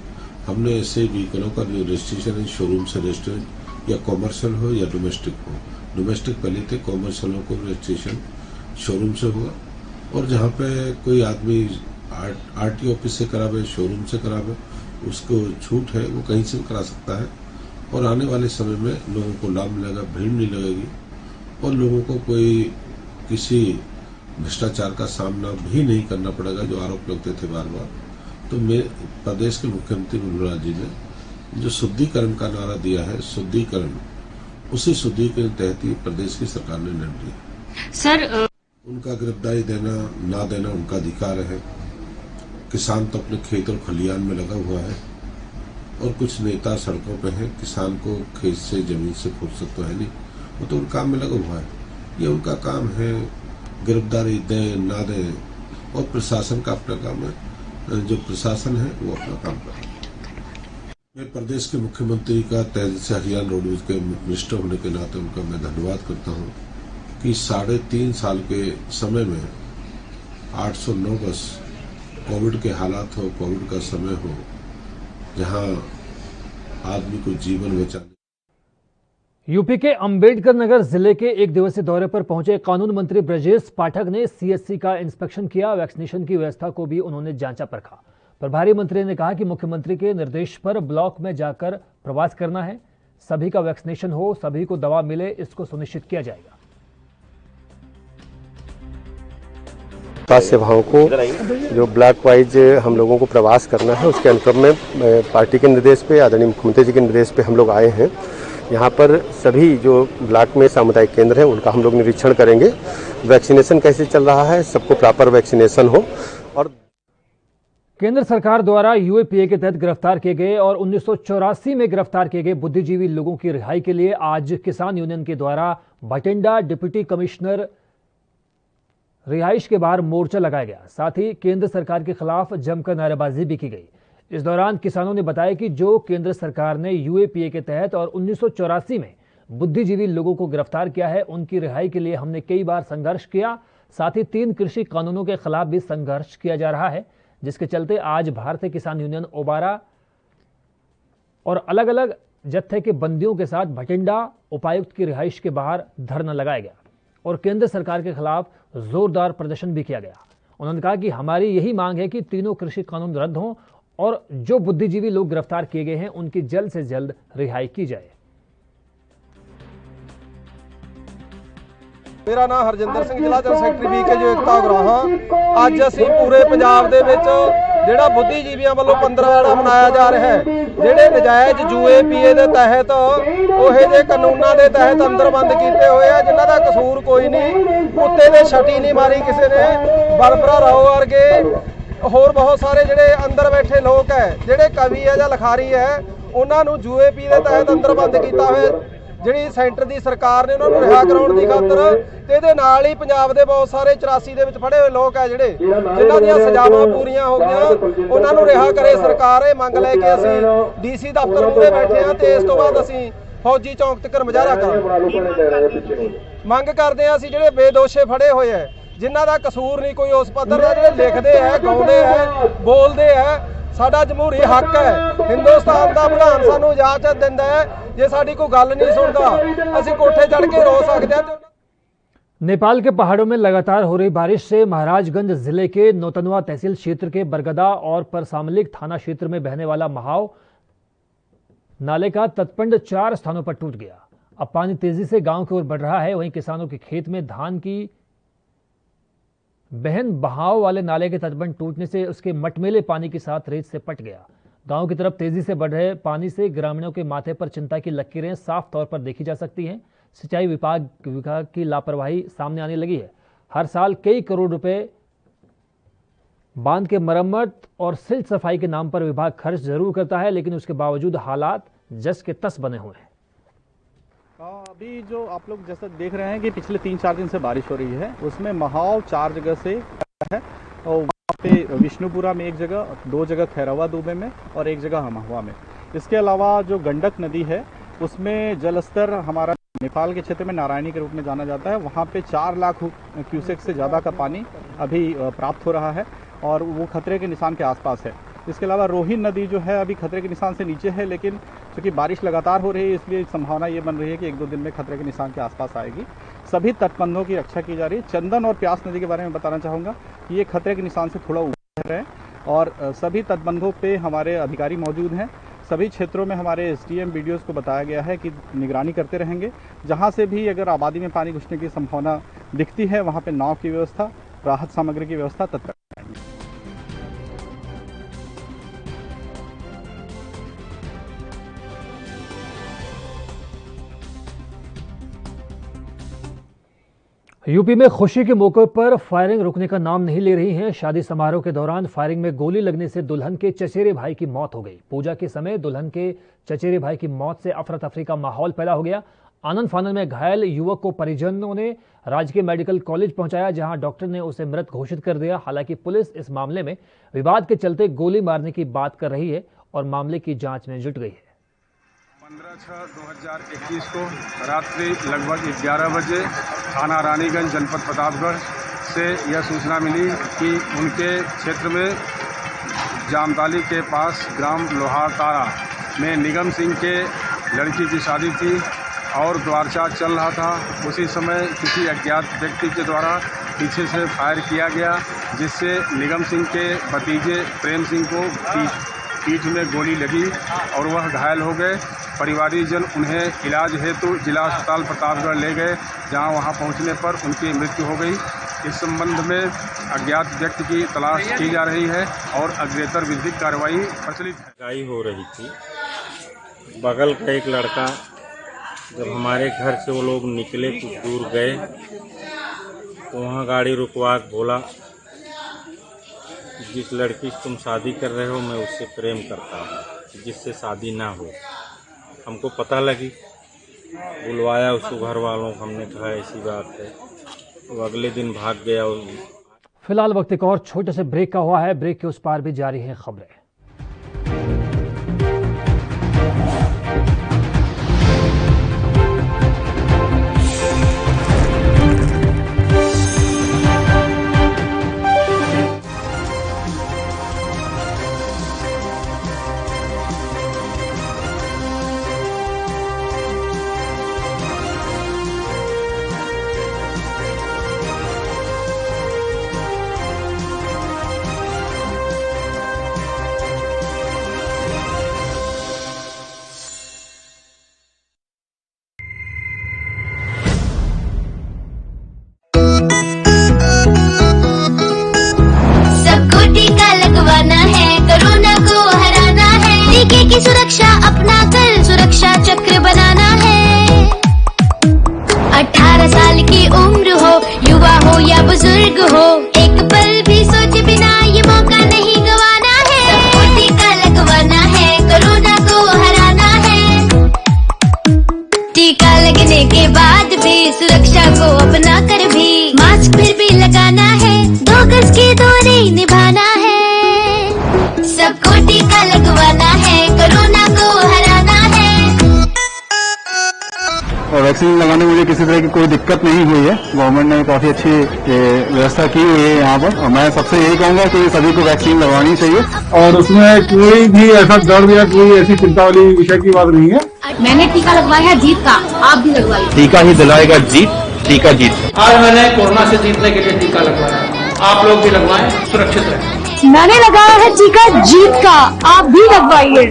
हमने ऐसे व्हीकलों का जो रजिस्ट्रेशन शोरूम से रजिस्टर्ड या कॉमर्शियल हो या डोमेस्टिक हो, डोमेस्टिक पहले थे, कॉमर्शियलों को रजिस्ट्रेशन शोरूम से हुआ। और जहां पे कोई आदमी आरटीओ ऑफिस से करावे, शोरूम से करावे, उसको छूट है, वो कहीं से भी करा सकता है। और आने वाले समय में लोगों को लाभ मिलेगा, भीड़ नहीं लगेगी और लोगों को कोई किसी भ्रष्टाचार का सामना भी नहीं करना पड़ेगा, जो आरोप लगते थे बार बार। तो प्रदेश के मुख्यमंत्री मनोहर लाल जी ने जो शुद्धिकरण का नारा दिया है, शुद्धिकरण उसी शुद्धि के तहत ही प्रदेश की सरकार ने निर्णय लिया।
सर
उनका गिरफ्तारी देना ना देना उनका अधिकार है। किसान तो अपने खेत और खलियान में लगा हुआ है और कुछ नेता सड़कों पे हैं। किसान को खेत से जमीन से फुर्सत तो है नहीं, वो तो उनके काम में लगा हुआ है। ये उनका काम है, गिरफ्तारी दें ना दें, और प्रशासन का अपना काम है। जो प्रशासन है वो अपना काम कर रहा है। मैं प्रदेश के मुख्यमंत्री का तहे दिल से हरियाणा रोडवेज के मिनिस्टर होने के नाते उनका मैं धन्यवाद करता हूँ कि 3.5 साल के समय में 809 बस कोविड के हालात हो, कोविड का समय हो, जहां आदमी को जीवन बचाने।
यूपी के अंबेडकर नगर जिले के एक दिवसीय दौरे पर पहुंचे कानून मंत्री ब्रजेश पाठक ने सीएचसी का इंस्पेक्शन किया। वैक्सीनेशन की व्यवस्था को भी उन्होंने जांचा परखा। प्रभारी मंत्री ने कहा कि मुख्यमंत्री के निर्देश पर ब्लॉक में जाकर प्रवास करना है। सभी का वैक्सीनेशन हो, सभी को दवा मिले, इसको सुनिश्चित किया जाएगा।
स्वास्थ्य सेवाओं को जो ब्लॉक वाइज हम लोगों को प्रवास करना है, उसके अनुक्रम में पार्टी के निर्देश पे, आदरणीय मुख्यमंत्री जी के निर्देश पे हम लोग आए हैं। यहाँ पर सभी जो ब्लॉक में सामुदायिक केंद्र हैं उनका हम लोग निरीक्षण करेंगे। वैक्सीनेशन कैसे चल रहा है, सबको प्रॉपर वैक्सीनेशन हो। और
केंद्र सरकार द्वारा यूएपीए के तहत गिरफ्तार किए गए और 1984 में गिरफ्तार किए गए बुद्धिजीवी लोगों की रिहाई के लिए आज किसान यूनियन के द्वारा भटिंडा डिप्टी कमिश्नर रिहाइश के बाहर मोर्चा लगाया गया। साथ ही केंद्र सरकार के खिलाफ जमकर नारेबाजी भी की गई। इस दौरान किसानों ने बताया कि जो केंद्र सरकार ने यूएपीए के तहत और 1984 में बुद्धिजीवी लोगों को गिरफ्तार किया है, उनकी रिहाई के लिए हमने कई बार संघर्ष किया। साथ ही 3 कृषि कानूनों के खिलाफ भी संघर्ष किया जा रहा है, जिसके चलते आज भारतीय किसान यूनियन ओबारा और अलग अलग जत्थे के बंदियों के साथ भटिंडा उपायुक्त की रिहाइश के बाहर धरना लगाया गया और केंद्र सरकार के खिलाफ जोरदार प्रदर्शन भी किया गया। उन्होंने कहा कि हमारी यही मांग है कि तीनों कृषि कानून रद्द हों और जो बुद्धिजीवी लोग गिरफ्तार किए गए हैं उनकी जल्द से जल्द रिहाई की जाए।
मेरा नाम हरजिंदर ਸਿੰਘ ਜ਼ਿਲ੍ਹਾ ਜਨਰਲ ਸੈਕਟਰੀ ਵੀ ਕੇ ਜੋ ਏਕਤਾ ਉਗਰਾਹਾਂ। ਅੱਜ ਅਸੀਂ ਪੂਰੇ ਪੰਜਾਬ ਦੇ ਵਿੱਚ ਜਿਹੜਾ ਬੁੱਧੀਜੀਵੀਆਂ ਵੱਲੋਂ 15ਵਾੜਾ ਮਨਾਇਆ ਜਾ ਰਿਹਾ ਹੈ, ਜਿਹੜੇ ਨਜਾਇਜ਼ ਯੂਏਪੀਏ ਦੇ ਤਹਿਤ ਉਹੇ ਜੇ ਕਾਨੂੰਨਾਂ ਦੇ ਤਹਿਤ ਅੰਦਰਬੰਦ ਕੀਤੇ ਹੋਏ ਆ, ਜਿਨ੍ਹਾਂ ਦਾ ਕਸੂਰ ਕੋਈ ਨਹੀਂ। ਕੁੱਤੇ ਦੇ ਛਟੀ ਨਹੀਂ ਮਾਰੀ ਕਿਸੇ ਨੇ। ਬਲਬਰਾ ਰਾਓ ਵਰਗੇ ਹੋਰ ਬਹੁਤ ਸਾਰੇ ਜਿਹੜੇ ਅੰਦਰ ਬੈਠੇ ਲੋਕ ਹੈ, ਜਿਹੜੇ ਕਵੀ ਹੈ ਜਾਂ ਲਿਖਾਰੀ ਹੈ, ਉਹਨਾਂ ਨੂੰ ਯੂਏਪੀ ਦੇ ਤਹਿਤ ਅੰਦਰਬੰਦ ਕੀਤਾ ਹੋਇਆ। ਜਿਹੜੀ ਸੈਂਟਰ ਦੀ ਸਰਕਾਰ ਨੇ ਉਹਨਾਂ ਨੂੰ ਰਿਹਾ ਕਰਾਉਣ ਦੀ ਖਾਤਰ ਤੇ ਇਹਦੇ ਨਾਲ ਹੀ ਪੰਜਾਬ ਦੇ ਬਹੁਤ ਸਾਰੇ 84 ਦੇ ਵਿੱਚ ਫੜੇ ਹੋਏ ਲੋਕ ਹੈ, ਜਿਹੜੇ ਜਿਨ੍ਹਾਂ ਦੀਆਂ ਸਜ਼ਾਵਾਂ ਪੂਰੀਆਂ ਹੋ ਗਈਆਂ, ਉਹਨਾਂ ਨੂੰ ਰਿਹਾ ਕਰੇ ਸਰਕਾਰ। ਇਹ ਮੰਗ ਲੈ ਕੇ ਅਸੀਂ ਡੀਸੀ ਦਫ਼ਤਰ ਮੂਹਰੇ ਬੈਠੇ ਹਾਂ ਤੇ ਇਸ ਤੋਂ ਬਾਅਦ ਅਸੀਂ ਫੌਜੀ ਚੌਂਕ ਤੱਕ ਮੁਜ਼ਾਹਰਾ ਕਰਾਂਗੇ। ਮੰਗ ਕਰਦੇ ਹਾਂ ਅਸੀਂ ਜਿਹੜੇ ਬੇਦੋਸ਼ੇ ਫੜੇ ਹੋਏ ਹੈ, ਜਿਨ੍ਹਾਂ ਦਾ ਕਸੂਰ ਨਹੀਂ ਕੋਈ ਉਸ ਪੱਧਰ ਦਾ, ਜਿਹੜੇ ਲਿਖਦੇ ਹੈ, ਗਾਉਂਦੇ ਹੈ, ਬੋਲਦੇ ਹੈ, ਸਾਡਾ ਜਮਹੂਰੀ ਹੱਕ ਹੈ। ਹਿੰਦੁਸਤਾਨ ਦਾ ਵਿਧਾਨ ਸਾਨੂੰ ਇਜਾਜ਼ਤ ਦਿੰਦਾ ਹੈ, ਜੇ ਸਾਡੀ कोई गल नहीं सुनता ਅਸੀਂ कोठे चढ़ के रो सकते हैं।
नेपाल के पहाड़ों में लगातार हो रही बारिश से महाराजगंज जिले के नौतनवा तहसील क्षेत्र के बरगदा और परसामलिक थाना क्षेत्र में बहने वाला महाव नाले का तटबंध 4 स्थानों पर टूट गया। अब पानी तेजी से गांव की ओर बढ़ रहा है। वहीं किसानों के खेत में धान की बहन बहाव वाले नाले के तटबंध टूटने से उसके मटमेले पानी के साथ रेत से पट गया। गांव की तरफ तेजी से बढ़ रहे पानी से ग्रामीणों के माथे पर चिंता की लकीरें साफ तौर पर देखी जा सकती हैं। सिंचाई विभाग की लापरवाही सामने आने लगी है। हर साल कई करोड़ रुपए बांध के मरम्मत और सिल्ट सफाई के नाम पर विभाग खर्च जरूर करता है, लेकिन उसके बावजूद हालात जस के तस बने हुए हैं।
अभी जो आप लोग जैसा देख रहे हैं कि पिछले 3-4 दिन से बारिश हो रही है, उसमें महाव 4 जगह से है और वहाँ पे विष्णुपुरा में 1 जगह, 2 जगह खैरवा दुबे में और 1 जगह महुआ में। इसके अलावा जो गंडक नदी है उसमें जलस्तर हमारा नेपाल के क्षेत्र में नारायणी के रूप में जाना जाता है, वहाँ पे 4 लाख क्यूसेक से ज़्यादा का पानी अभी प्राप्त हो रहा है और वो खतरे के निशान के आसपास है। इसके अलावा रोहिन नदी जो है अभी खतरे के निशान से नीचे है, लेकिन चूँकि बारिश लगातार हो रही है इसलिए संभावना ये बन रही है कि 1-2 दिन में खतरे के निशान के आसपास आएगी। सभी तटबंधों की रक्षा की जा रही है। चंदन और प्यास नदी के बारे में बताना चाहूँगा कि ये खतरे के निशान से थोड़ा ऊपर है और सभी तटबंधों पे हमारे अधिकारी मौजूद हैं। सभी क्षेत्रों में हमारे SDM BDOs को बताया गया है कि निगरानी करते रहेंगे। जहाँ से भी अगर आबादी में पानी घुसने की संभावना दिखती है वहाँ पे नाव की व्यवस्था, राहत सामग्री की व्यवस्था तत्काल कराएंगे।
यूपी में खुशी के मौके पर फायरिंग रुकने का नाम नहीं ले रही है। शादी समारोह के दौरान फायरिंग में गोली लगने से दुल्हन के चचेरे भाई की मौत हो गई। पूजा के समय दुल्हन के चचेरे भाई की मौत से अफरा तफरी का माहौल पैदा हो गया। आनंद फानन में घायल युवक को परिजनों ने राजकीय मेडिकल कॉलेज पहुंचाया, जहां डॉक्टर ने उसे मृत घोषित कर दिया। हालांकि पुलिस इस मामले में विवाद के चलते गोली मारने की बात कर रही है और मामले की जांच में जुट गई है।
15/6/2021 को रात्रि लगभग 11 बजे थाना रानीगंज जनपद प्रतापगढ़ से यह सूचना मिली कि उनके क्षेत्र में जामताली के पास ग्राम लोहारतारा में निगम सिंह के लड़की की शादी थी और द्वारचार चल रहा था। उसी समय किसी अज्ञात व्यक्ति के द्वारा पीछे से फायर किया गया, जिससे निगम सिंह के भतीजे प्रेम सिंह को पीठ में गोली लगी और वह घायल हो गए। परिवारीजन उन्हें इलाज हेतु जिला अस्पताल प्रतापगढ़ ले गए, जहां वहां पहुंचने पर उनकी मृत्यु हो गई। इस संबंध में अज्ञात व्यक्ति की तलाश की जा रही है और अग्रेतर विधिक कार्रवाई प्रचलित है।
लड़ाई हो रही थी, बगल का एक लड़का जब हमारे घर से वो लोग निकले कुछ दूर गए तो वहाँ गाड़ी रुकवा के बोला, जिस लड़की से तुम शादी कर रहे हो मैं उससे प्रेम करता हूँ, जिससे शादी ना हो। हमको पता लगी, बुलवाया उसको घर वालों को, हमने कहा ऐसी बात है, वो अगले दिन भाग गया।
फिलहाल वक्त एक और छोटे से ब्रेक का हुआ है। ब्रेक के उस पार भी जारी हैं खबरें।
की सुरक्षा अपना कर सुरक्षा चक्र बनाना है। 18 साल की उम्र हो, युवा हो या बुजुर्ग हो, एक पल भी सोचे बिना ये मौका नहीं गंवाना है। सबको टीका लगवाना है, कोरोना को हराना है। टीका लगने के बाद भी सुरक्षा को अपना कर भी मास्क फिर भी लगाना है, 2 गज की दूरी निभाना है। सबको टीका लगवाना है, कोरोना को हराना है।
और वैक्सीन लगाने में मुझे किसी तरह की कोई दिक्कत नहीं हुई है। गवर्नमेंट ने काफी अच्छी व्यवस्था की हुई है यहाँ पर, और मैं सबसे यही कहूँगा कि सभी को वैक्सीन लगवानी चाहिए।
और उसमें कोई भी ऐसा डर या कोई ऐसी चिंता वाली विषय की बात नहीं है।
मैंने टीका लगवाया है जीत का, आप भी लगवाइए।
टीका ही दिलाएगा जीत, टीका जीत।
आज मैंने कोरोना से जीतने के लिए टीका लगवाया, आप लोग भी लगवाएं, सुरक्षित रहें।
मैंने लगाया है टीका जीत का, आप भी लगवाइए।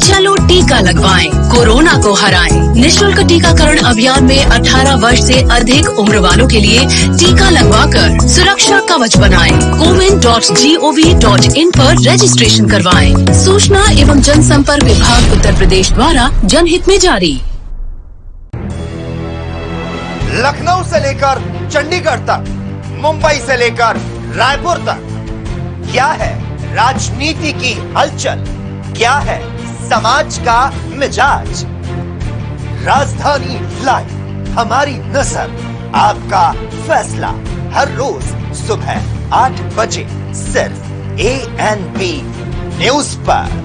चलो टीका लगवाएं, कोरोना को हराएं। निःशुल्क टीकाकरण अभियान में 18 वर्ष से अधिक उम्र वालों के लिए टीका लगवाकर सुरक्षा कवच बनाएं। cowin.gov.in पर रजिस्ट्रेशन करवाएं। सूचना एवं जनसंपर्क विभाग उत्तर प्रदेश द्वारा जनहित में जारी।
लखनऊ से लेकर चंडीगढ़ तक, मुंबई से लेकर रायपुर तक, क्या है राजनीति की हलचल, क्या है समाज का मिजाज। राजधानी लाइव, हमारी नजर, आपका फैसला, हर रोज सुबह 8 बजे सिर्फ ANP न्यूज पर।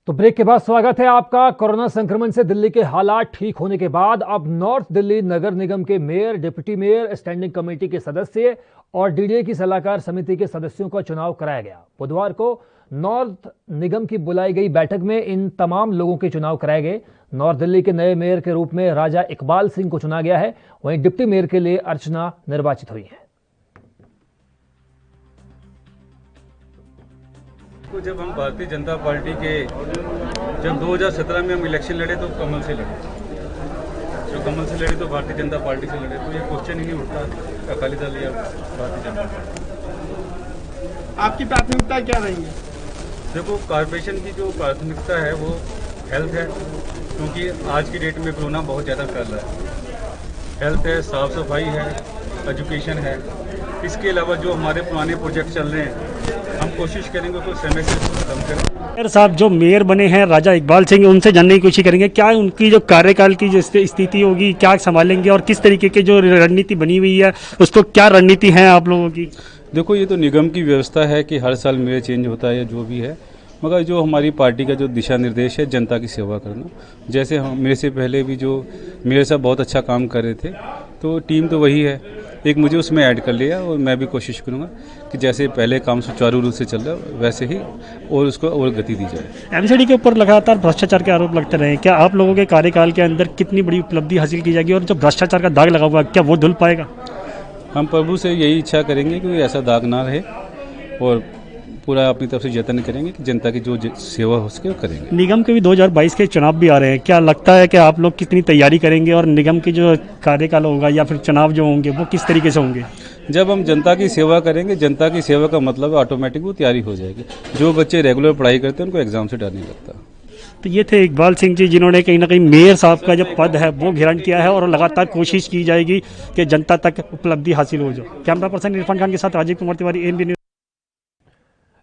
तो ब्रेक के बाद स्वागत है आपका। कोरोना संक्रमण से दिल्ली के हालात ठीक होने के बाद अब नॉर्थ दिल्ली नगर निगम के mayor, deputy mayor, standing committee के सदस्य और DDA की सलाहकार समिति के सदस्यों का चुनाव कराया गया। बुधवार को नॉर्थ निगम की बुलाई गई बैठक में इन तमाम लोगों के चुनाव कराए गए। नॉर्थ दिल्ली के नए मेयर के रूप में राजा इकबाल सिंह को चुना गया है, वहीं डिप्टी मेयर के लिए अर्चना निर्वाचित हुई है।
तो जब हम भारतीय जनता पार्टी के जब 2017 में हम इलेक्शन लड़े तो कमल से लड़े, जो कमल से लड़े तो भारतीय जनता पार्टी से लड़े, तो ये क्वेश्चन ही नहीं उठता अकाली दल या भारतीय जनता पार्टी।
आपकी प्राथमिकता क्या रहेंगी?
देखो, कॉरपोरेशन की जो प्राथमिकता है वो हेल्थ है, क्योंकि आज की डेट में कोरोना बहुत ज़्यादा फैल रहा है। हेल्थ है, साफ सफाई है, एजुकेशन है। इसके अलावा जो हमारे पुराने प्रोजेक्ट चल रहे हैं, हम कोशिश करेंगे उसको समय से खत्म करें।
मेयर साहब जो मेयर बने हैं राजा इकबाल सिंह, उनसे जानने की कोशिश करेंगे क्या उनकी जो कार्यकाल की जो स्थिति होगी, क्या संभालेंगे और किस तरीके की जो रणनीति बनी हुई है उसको क्या रणनीति है आप लोगों की?
देखो, ये तो निगम की व्यवस्था है कि हर साल मेयर चेंज होता है या जो भी है, मगर जो हमारी पार्टी का जो दिशा निर्देश है जनता की सेवा करना। जैसे हम मेरे से पहले भी जो मेयर साहब बहुत अच्छा काम कर रहे थे, तो टीम तो वही है, एक मुझे उसमें ऐड कर लिया और मैं भी कोशिश करूंगा कि जैसे पहले काम सुचारू रूप से चल रहा है वैसे ही और उसको और गति दी जाए।
एमसीडी के ऊपर लगातार भ्रष्टाचार के आरोप लगते रहे, क्या आप लोगों के कार्यकाल के अंदर कितनी बड़ी उपलब्धि हासिल की जाएगी और जो भ्रष्टाचार का दाग लगा हुआ क्या वो धुल पाएगा?
हम प्रभु से यही इच्छा करेंगे कि ऐसा दाग ना रहे और पूरा अपनी तरफ से यत्न करेंगे कि जनता की जो सेवा हो सके वो करेंगे।
निगम के भी 2022 के चुनाव भी आ रहे हैं, क्या लगता है कि आप लोग कितनी तैयारी करेंगे और निगम की जो कार्यकाल होगा या फिर चुनाव जो होंगे वो किस तरीके से होंगे?
जब हम जनता की सेवा करेंगे, जनता की सेवा का मतलब ऑटोमेटिक वो तैयारी हो जाएगी। जो बच्चे रेगुलर पढ़ाई करते हैं उनको एग्जाम से डर नहीं लगता।
तो ये थे इकबाल सिंह जी, जिन्होंने कहीं ना कहीं मेयर साहब का जो पद है वो ग्रहण किया है और लगातार कोशिश की जाएगी कि जनता तक उपलब्धि हासिल हो जाए। कैमरा पर्सन इरफान खान के साथ Rajeev Kumar Tiwari, ANB news.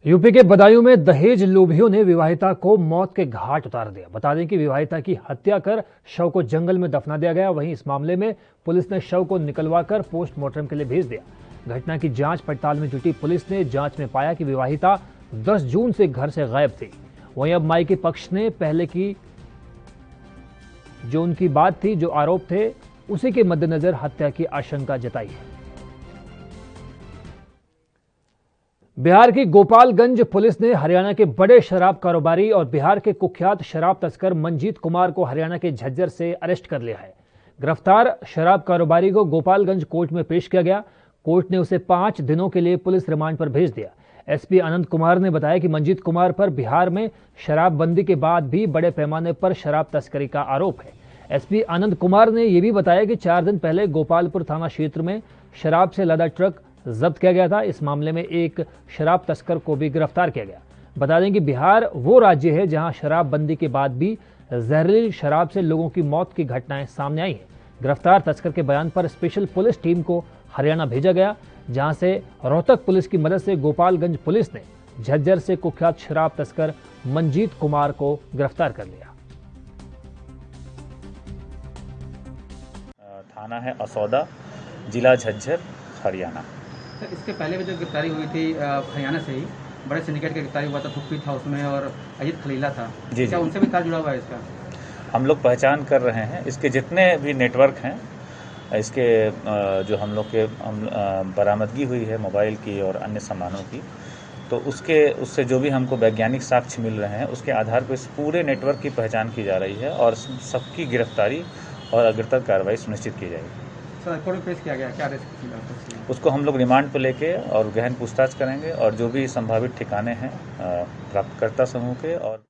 UP के बदायूं में दहेज लोभियों ने विवाहिता को मौत के घाट उतार दिया। बता दें कि विवाहिता की हत्या कर शव को जंगल में दफना दिया गया। वहीं इस मामले में पुलिस ने शव को निकलवाकर पोस्टमार्टम के लिए भेज दिया। घटना की जांच पड़ताल में जुटी पुलिस ने जांच में पाया कि विवाहिता 10 जून से घर से गायब थी। वहीं अब माई के पक्ष ने पहले की जो उनकी बात थी, जो आरोप थे, उसी के मद्देनजर हत्या की आशंका जताई है। बिहार की गोपालगंज पुलिस ने हरियाणा के बड़े शराब कारोबारी और बिहार के कुख्यात शराब तस्कर मंजीत कुमार को हरियाणा के झज्जर से अरेस्ट कर लिया है। गिरफ्तार शराब कारोबारी को गोपालगंज कोर्ट में पेश किया गया। कोर्ट ने उसे 5 दिनों के लिए पुलिस रिमांड पर भेज दिया। एसपी आनंद कुमार ने बताया कि मंजीत कुमार पर बिहार में शराबबंदी के बाद भी बड़े पैमाने पर शराब तस्करी का आरोप है। एसपी आनंद कुमार ने यह भी बताया कि 4 दिन पहले गोपालपुर थाना क्षेत्र में शराब से लदा ट्रक जब्त किया गया था। इस मामले में एक शराब तस्कर को भी गिरफ्तार किया गया। बता दें कि बिहार वो राज्य है जहां शराबबंदी के बाद भी जहरीली शराब से लोगों की मौत की घटनाएं सामने आई हैं। गिरफ्तार तस्कर के बयान पर स्पेशल पुलिस टीम को हरियाणा भेजा गया, जहां से रोहतक पुलिस की मदद से गोपालगंज पुलिस ने झज्जर से कुख्यात शराब तस्कर मंजीत कुमार को गिरफ्तार कर लिया।
थाना है असौदा, जिला झज्जर, हरियाणा।
इसके पहले भी जो गिरफ्तारी हुई थी हरियाणा से ही, बड़े सिंडिकेट की गिरफ्तारी हुआ था, थुप्पी था उसमें और अजीत खलीला था।
जी,
क्या उनसे भी तार जुड़ा हुआ है इसका?
हम लोग पहचान कर रहे हैं इसके जितने भी नेटवर्क हैं, इसके जो हम लोग के बरामदगी हुई है मोबाइल की और अन्य सामानों की, तो उससे जो भी हमको वैज्ञानिक साक्ष्य मिल रहे हैं उसके आधार पर इस पूरे नेटवर्क की पहचान की जा रही है और सबकी गिरफ्तारी और अग्रतर कार्रवाई सुनिश्चित की जाएगी।
सर, कोर्ट में पेश किया गया, क्या रिस्क?
उसको हम लोग रिमांड पर लेके और गहन पूछताछ करेंगे और जो भी संभावित ठिकाने हैं प्राप्तकर्ता समूह के। और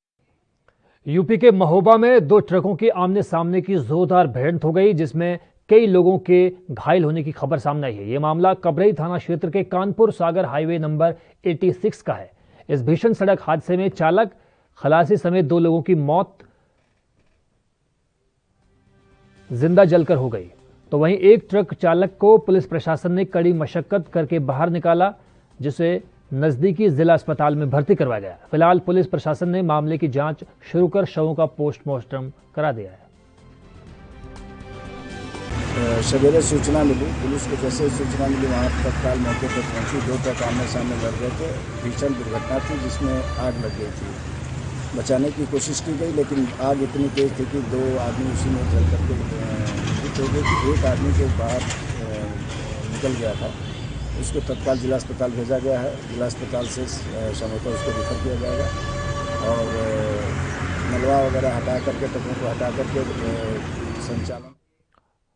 यूपी के महोबा में 2 ट्रकों की आमने सामने की जोरदार भिड़ंत हो गई, जिसमें कई लोगों के घायल होने की खबर सामने आई है। यह मामला कबरई थाना क्षेत्र के कानपुर सागर हाईवे नंबर 86 का है। इस भीषण सड़क हादसे में चालक, खलासी समेत 2 लोगों की मौत जिंदा जलकर हो गई, तो वहीं एक ट्रक चालक को पुलिस प्रशासन ने कड़ी मशक्कत करके बाहर निकाला, जिसे नजदीकी जिला अस्पताल में भर्ती करवाया गया। फिलहाल पुलिस प्रशासन ने मामले की जांच शुरू कर शवों का पोस्टमार्टम करा दिया है।
सवेरे सूचना मिली, पुलिस को जैसे सूचना मिली वहाँ तत्काल मौके पर पहुंची। 2 ट्रक आमने सामने लग गए थे। भीषण दुर्घटना थी जिसमें आग लग गई थी। बचाने की कोशिश की गई लेकिन आग इतनी तेज थी कि 2 आदमी उसी में जल करके मृत हो गए कि एक आदमी जो बाहर निकल गया था उसको तत्काल जिला अस्पताल भेजा गया है। जिला अस्पताल से संभवतः उसको रेफर किया जाएगा और मलबा वगैरह हटा करके, ट्रकों को हटा करके संचालन।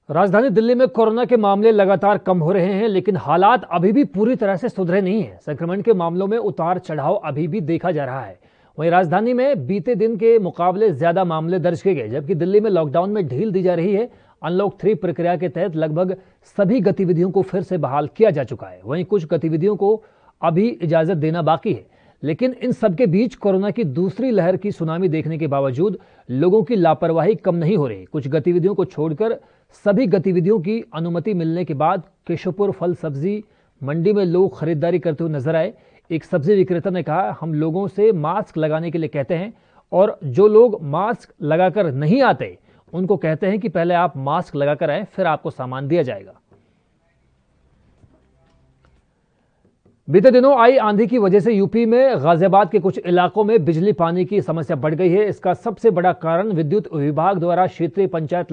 राजधानी दिल्ली में कोरोना के मामले लगातार कम हो रहे हैं, लेकिन हालात अभी भी पूरी तरह से सुधरे नहीं हैं। संक्रमण के मामलों में उतार चढ़ाव अभी भी देखा जा रहा है। वहीं राजधानी में बीते दिन के मुकाबले ज्यादा मामले दर्ज किए गए, जबकि दिल्ली में लॉकडाउन में ढील दी जा रही है। अनलॉक 3 प्रक्रिया के तहत लगभग सभी गतिविधियों को फिर से बहाल किया जा चुका है। वहीं कुछ गतिविधियों को अभी इजाजत देना बाकी है, लेकिन इन सबके बीच कोरोना की दूसरी लहर की सुनामी देखने के बावजूद लोगों की लापरवाही कम नहीं हो रही। कुछ गतिविधियों को छोड़कर सभी गतिविधियों की अनुमति मिलने के बाद केशवपुर फल सब्जी मंडी में लोग खरीदारी करते हुए नजर आए। एक सब्जी विक्रेता ने कहा, हम लोगों से मास्क लगाने के लिए कहते हैं और जो लोग मास्क लगाकर नहीं आते उनको कहते हैं कि पहले आप मास्क लगाकर आए, फिर आपको सामान दिया जाएगा। बीते दिनों आई आंधी की वजह से यूपी में गाजियाबाद के कुछ इलाकों में बिजली पानी की समस्या बढ़ गई है। इसका सबसे बड़ा कारण विद्युत विभाग द्वारा क्षेत्रीय पंचायत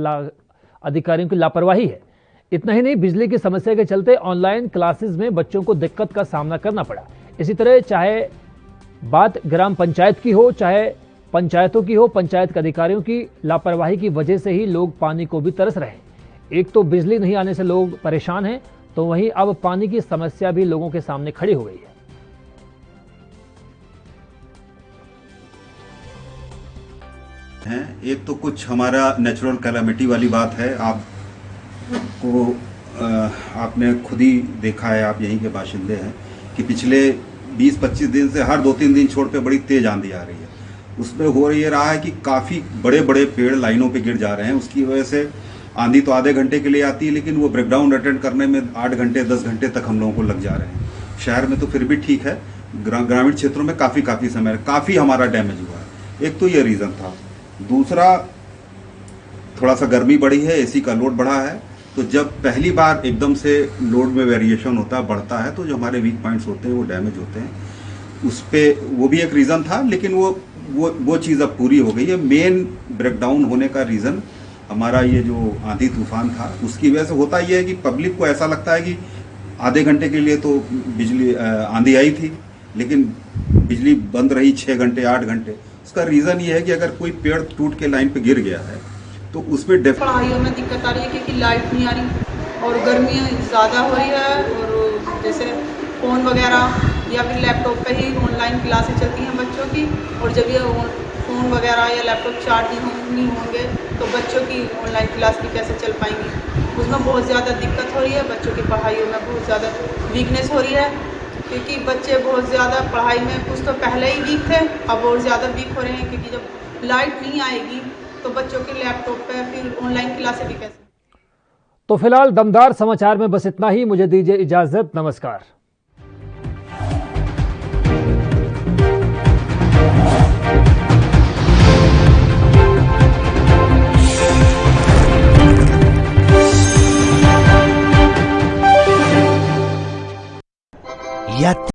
अधिकारियों की लापरवाही है। इतना ही नहीं, बिजली की समस्या के चलते ऑनलाइन क्लासेस में बच्चों को दिक्कत का सामना करना पड़ा। इसी तरह चाहे बात ग्राम पंचायत की हो, चाहे पंचायतों की हो, पंचायत के अधिकारियों की लापरवाही की वजह से ही लोग पानी को भी तरस रहे। एक तो बिजली नहीं आने से लोग परेशान हैं, तो वहीं अब पानी की समस्या भी लोगों के सामने खड़ी हो गई है।
एक तो कुछ हमारा नेचुरल कैलामिटी वाली बात है, आपने खुद ही देखा है, आप यहीं के बाशिंदे हैं कि पिछले 20-25 दिन से हर 2-3 दिन छोड़ पे बड़ी तेज आंधी आ रही है। उसमें हो रहा है कि काफ़ी बड़े बड़े पेड़ लाइनों पे गिर जा रहे हैं। उसकी वजह से आंधी तो आधे घंटे के लिए आती है, लेकिन वो ब्रेकडाउन अटेंड करने में 8 घंटे 10 घंटे तक हम लोगों को लग जा रहे हैं। शहर में तो फिर भी ठीक है, ग्रामीण क्षेत्रों में काफ़ी समय काफ़ी हमारा डैमेज हुआ है। एक तो ये रीज़न था। दूसरा, थोड़ा सा गर्मी बढ़ी है, एसी का लोड बढ़ा है, तो जब पहली बार एकदम से लोड में वेरिएशन होता है, बढ़ता है, तो जो हमारे वीक पॉइंट्स होते हैं वो डैमेज होते हैं। उस पर वो भी एक रीज़न था, लेकिन वो चीज़ अब पूरी हो गई है। मेन ब्रेकडाउन होने का रीज़न हमारा ये जो आंधी तूफान था, उसकी वजह से होता ये है कि पब्लिक को ऐसा लगता है कि आधे घंटे के लिए तो बिजली आंधी आई थी, लेकिन बिजली बंद रही 6 घंटे 8 घंटे। उसका रीज़न ये है कि अगर कोई पेड़ टूट के लाइन पे गिर गया है तो उसमें
पढ़ाइयों में दिक्कत आ रही है क्योंकि लाइट नहीं आ रही और गर्मी ज़्यादा हो रही है, और जैसे फ़ोन वगैरह या फिर लैपटॉप पे ही ऑनलाइन क्लासेस चलती हैं बच्चों की, और जब ये फ़ोन वगैरह या लैपटॉप चार्ज नहीं होंगे तो बच्चों की ऑनलाइन क्लास भी कैसे चल पाएंगी। उसमें बहुत ज़्यादा दिक्कत हो रही है, बच्चों की पढ़ाइयों में बहुत ज़्यादा वीकनेस हो रही है, क्योंकि बच्चे बहुत ज़्यादा पढ़ाई में कुछ तो पहले ही वीक थे, अब और ज़्यादा वीक हो रहे हैं, क्योंकि जब लाइट नहीं आएगी तो बच्चों के लैपटॉप पे फिर ऑनलाइन क्लासेस भी कैसे।
तो फिलहाल दमदार समाचार में बस इतना ही। मुझे दीजिए इजाजत, नमस्कार।